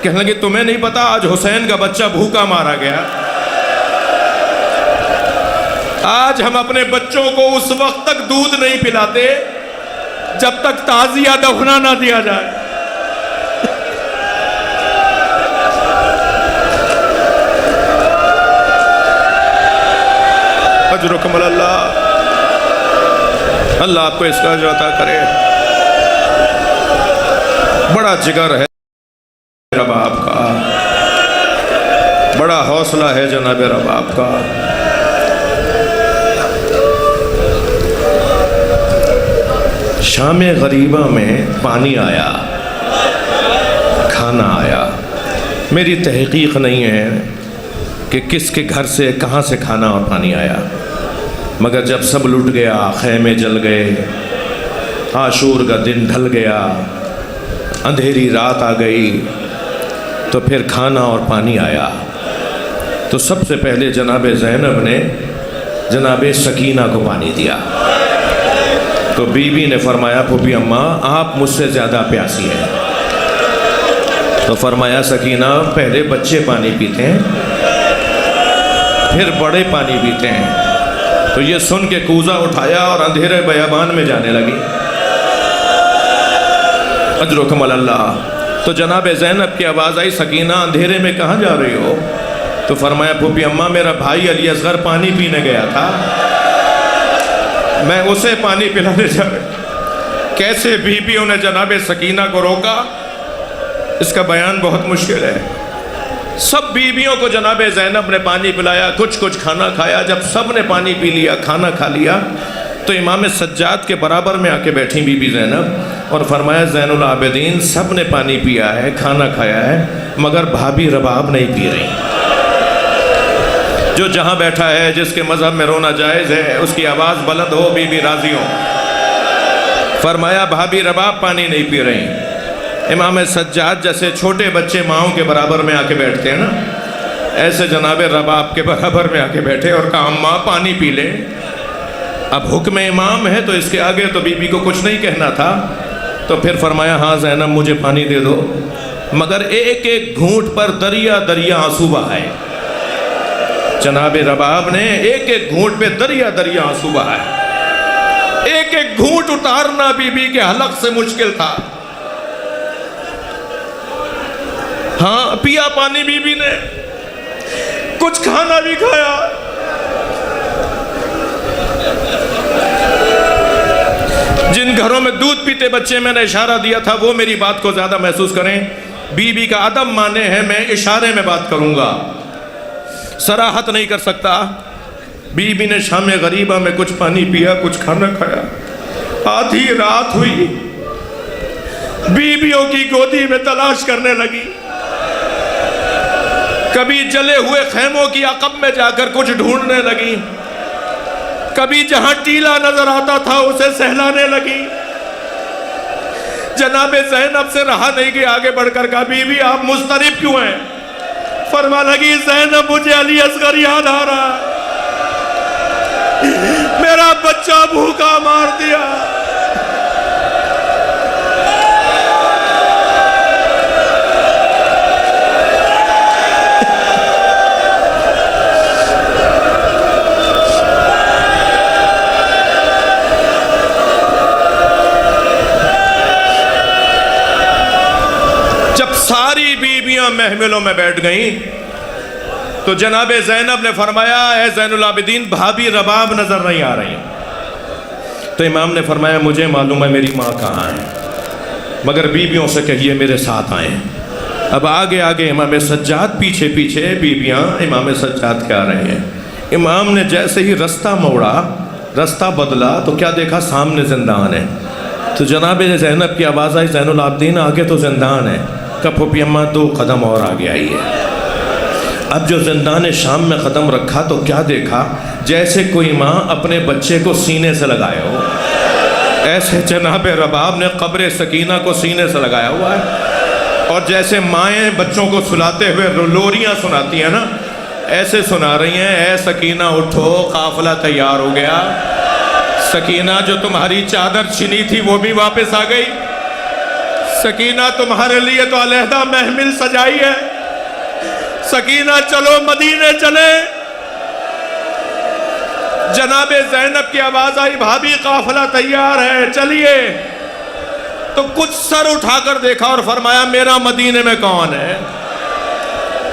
کہنے لگے تمہیں نہیں پتا آج حسین کا بچہ بھوکا مارا گیا۔ آج ہم اپنے بچوں کو اس وقت تک دودھ نہیں پلاتے جب تک تعزیہ دفنا نہ دیا جائے۔ اجرکم اللہ، اللہ آپ کو اس کا اجر عطا کرے۔ بڑا جگر ہے رباب کا، بڑا حوصلہ ہے جناب رباب کا۔ شام غریبہ میں پانی آیا، کھانا آیا۔ میری تحقیق نہیں ہے کہ کس کے گھر سے کہاں سے کھانا اور پانی آیا، مگر جب سب لٹ گیا، خیمے جل گئے، عاشور کا دن ڈھل گیا، اندھیری رات آ گئی، تو پھر کھانا اور پانی آیا۔ تو سب سے پہلے جناب زینب نے جناب سکینہ کو پانی دیا۔ تو بی بی نے فرمایا پھوپھی اماں آپ مجھ سے زیادہ پیاسی ہیں۔ تو فرمایا سکینہ پہلے بچے پانی پیتے ہیں پھر بڑے پانی پیتے ہیں۔ تو یہ سن کے کوزہ اٹھایا اور اندھیرے بیابان میں جانے لگی۔ اجرکم اللہ۔ تو جناب زینب کی آواز آئی سکینہ اندھیرے میں کہاں جا رہی ہو؟ تو فرمایا پھوپھی اماں میرا بھائی علی اصغر پانی پینے گیا تھا، میں اسے پانی پلانے جا رہا۔ کیسے بیویوں نے جناب سکینہ کو روکا اس کا بیان بہت مشکل ہے۔ سب بیویوں کو جناب زینب نے پانی پلایا، کچھ کھانا کھایا۔ جب سب نے پانی پی لیا، کھانا کھا لیا، تو امام سجاد کے برابر میں آ کے بیٹھی بی بی زینب اور فرمایا زین العابدین سب نے پانی پیا ہے، کھانا کھایا ہے، مگر بھابی رباب نہیں پی رہی۔ جو جہاں بیٹھا ہے جس کے مذہب میں رونا جائز ہے اس کی آواز بلند ہو، بی بی راضی ہو۔ فرمایا بھابی رباب پانی نہیں پی رہی۔ امام سجاد جیسے چھوٹے بچے ماؤں کے برابر میں آ کے بیٹھتے ہیں نا، ایسے جناب رباب کے برابر میں آ کے بیٹھے اور کہا اماں پانی پی لے۔ اب حکم امام ہے تو اس کے آگے تو بی بی کو کچھ نہیں کہنا تھا۔ تو پھر فرمایا ہاں زینب مجھے پانی دے دو، مگر ایک ایک گھونٹ پر دریا دریا آنسو بہائے۔ جناب رباب نے ایک ایک گھونٹ پہ دریا دریا آنسو بہائے۔ ایک ایک گھونٹ اتارنا بی بی کے حلق سے مشکل تھا۔ ہاں پیا پانی بی بی نے، کچھ کھانا بھی کھایا۔ جن گھروں میں دودھ پیتے بچے میں نے اشارہ دیا تھا وہ میری بات کو زیادہ محسوس کریں۔ بی بی کا ادب مانے ہیں، میں اشارے میں بات کروں گا، صراحت نہیں کر سکتا۔ بی بی نے شام غریبہ میں کچھ پانی پیا، کچھ کھانا کھایا۔ آدھی رات ہوئی، بیویوں کی گودی میں تلاش کرنے لگی۔ کبھی جلے ہوئے خیموں کی عقب میں جا کر کچھ ڈھونڈنے لگی، کبھی جہاں ٹیلا نظر آتا تھا اسے سہلانے لگی۔ جناب زینب سے رہا نہیں کہ آگے بڑھ کر کہا بی بی آپ مضطرب کیوں ہیں؟ فرما لگی زینب مجھے علی اصغر یاد آ رہا، میرا بچہ بھوکا مار دیا۔ ساری بیویاں محملوں میں بیٹھ گئیں تو جناب زینب نے فرمایا اے زین العابدین بھابی رباب نظر نہیں آ رہی۔ تو امام نے فرمایا مجھے معلوم ہے میری ماں کہاں ہے، مگر بیویوں سے کہیے میرے ساتھ آئیں۔ اب آگے آگے امام سجاد، پیچھے پیچھے بیویاں امام سجاد کے آ رہے ہیں۔ امام نے جیسے ہی رستہ موڑا، رستہ بدلا تو کیا دیکھا؟ سامنے زندان ہے۔ تو جناب زینب کی آواز آئی زین العابدین آگے تو زندان ہے۔ کہ پھوپھی اماں 2 قدم اور آگے آئی ہے۔ اب جو زندان شام میں قدم رکھا تو کیا دیکھا؟ جیسے کوئی ماں اپنے بچے کو سینے سے لگائے ہو۔ ایسے جناب رباب نے قبر سکینہ کو سینے سے لگایا ہوا ہے، اور جیسے مائیں بچوں کو سلاتے ہوئے لوریاں سناتی ہیں نا، ایسے سنا رہی ہیں، اے سکینہ اٹھو، قافلہ تیار ہو گیا۔ سکینہ جو تمہاری چادر چھنی تھی وہ بھی واپس آ گئی۔ سکینہ تمہارے لیے تو علیحدہ محمل سجائی ہے۔ سکینہ چلو مدینے چلے۔ جناب زینب کی آواز آئی، بھابی قافلہ تیار ہے، چلیے۔ تو کچھ سر اٹھا کر دیکھا اور فرمایا میرا مدینے میں کون ہے؟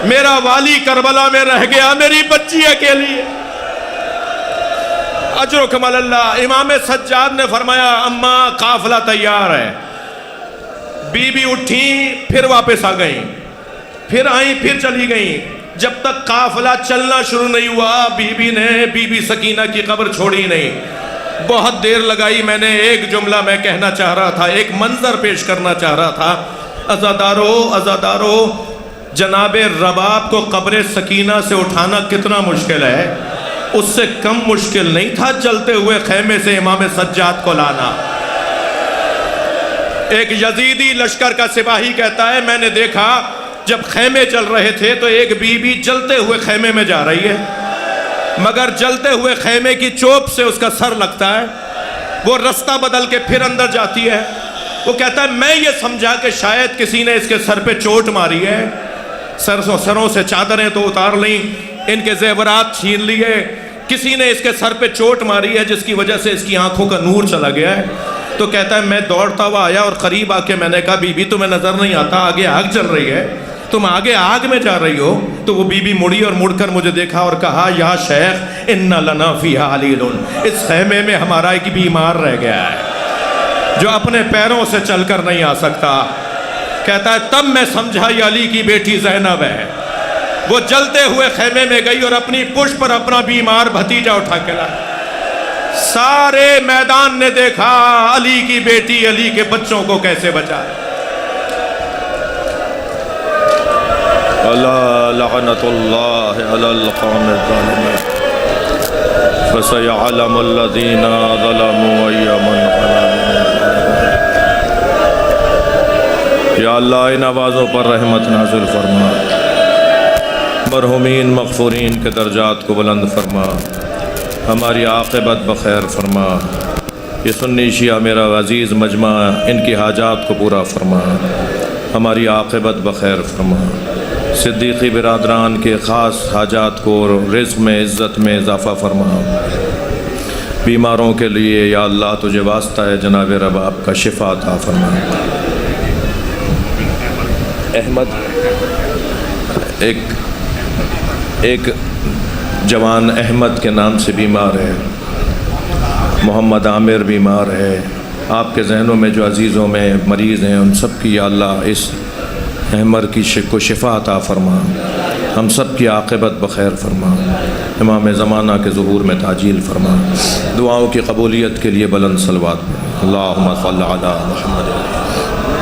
میرا والی کربلا میں رہ گیا، میری بچی اکیلی ہے۔ اجرکم اللہ۔ امام سجاد نے فرمایا اماں قافلہ تیار ہے۔ بی بی اٹھیں، پھر واپس آ گئیں، پھر آئیں، پھر چلی گئیں۔ جب تک قافلہ چلنا شروع نہیں ہوا، بی بی سکینہ کی قبر چھوڑی نہیں۔ بہت دیر لگائی۔ میں نے ایک جملہ میں کہنا چاہ رہا تھا، ایک منظر پیش کرنا چاہ رہا تھا۔ عزادارو، جناب رباب کو قبر سکینہ سے اٹھانا کتنا مشکل ہے، اس سے کم مشکل نہیں تھا جلتے ہوئے خیمے سے امام سجاد کو لانا۔ ایک یزیدی لشکر کا سپاہی کہتا ہے، میں نے دیکھا جب خیمے چل رہے تھے تو ایک بی بی جلتے ہوئے خیمے میں جا رہی ہے، مگر جلتے ہوئے خیمے کی چوب سے اس کا سر لگتا ہے، وہ رستہ بدل کے پھر اندر جاتی ہے۔ وہ کہتا ہے میں یہ سمجھا کہ شاید کسی نے اس کے سر پہ چوٹ ماری ہے، سروں سے چادریں تو اتار لیں، ان کے زیورات چھین لیے، کسی نے اس کے سر پہ چوٹ ماری ہے جس کی وجہ سے اس کی آنکھوں کا نور چلا گیا ہے۔ تو کہتا ہے میں دوڑتا ہوا آیا اور قریب آ کے میں نے کہا بی بی تمہیں نظر نہیں آتا آگے آگ چل رہی ہے، تم آگے آگ میں جا رہی ہو؟ تو وہ بی بی مڑی اور مڑ کر مجھے دیکھا اور کہا یا شیخ ان لنا فیہا علیل، اس خیمے میں ہمارا ایک بیمار رہ گیا ہے جو اپنے پیروں سے چل کر نہیں آ سکتا۔ کہتا ہے تب میں سمجھا یہ علی کی بیٹی زینب ہے۔ وہ جلتے ہوئے خیمے میں گئی اور اپنی پشت پر اپنا بیمار بھتیجا اٹھا کے لائی۔ سارے میدان نے دیکھا علی کی بیٹی علی کے بچوں کو کیسے بچائے۔ الا لعنت اللہ علی القوم الظالمین فسيعلم الذین ظلموا أي منقلب۔ یا اللہ ان آوازوں پر رحمت نازل فرما، مرحومین مغفورین کے درجات کو بلند فرما، ہماری عاقبت بخیر فرما۔ یہ سنی شیعہ میرا عزیز مجمع، ان کی حاجات کو پورا فرما، ہماری عاقبت بخیر فرما۔ صدیقی برادران کے خاص حاجات کو رزق میں عزت میں اضافہ فرما۔ بیماروں کے لیے یا اللہ تجھے واسطہ ہے جناب رباب کا شفا عطا فرما۔ احمد ایک جوان احمد کے نام سے بیمار ہے، محمد عامر بیمار ہے، آپ کے ذہنوں میں جو عزیزوں میں مریض ہیں ان سب کی یا اللہ اس احمد کی کو شفا عطا فرما، ہم سب کی عاقبت بخیر فرما، امام زمانہ کے ظہور میں تعجیل فرما۔ دعاؤں کی قبولیت کے لیے بلند صلوات، اللہم صلی علی محمد۔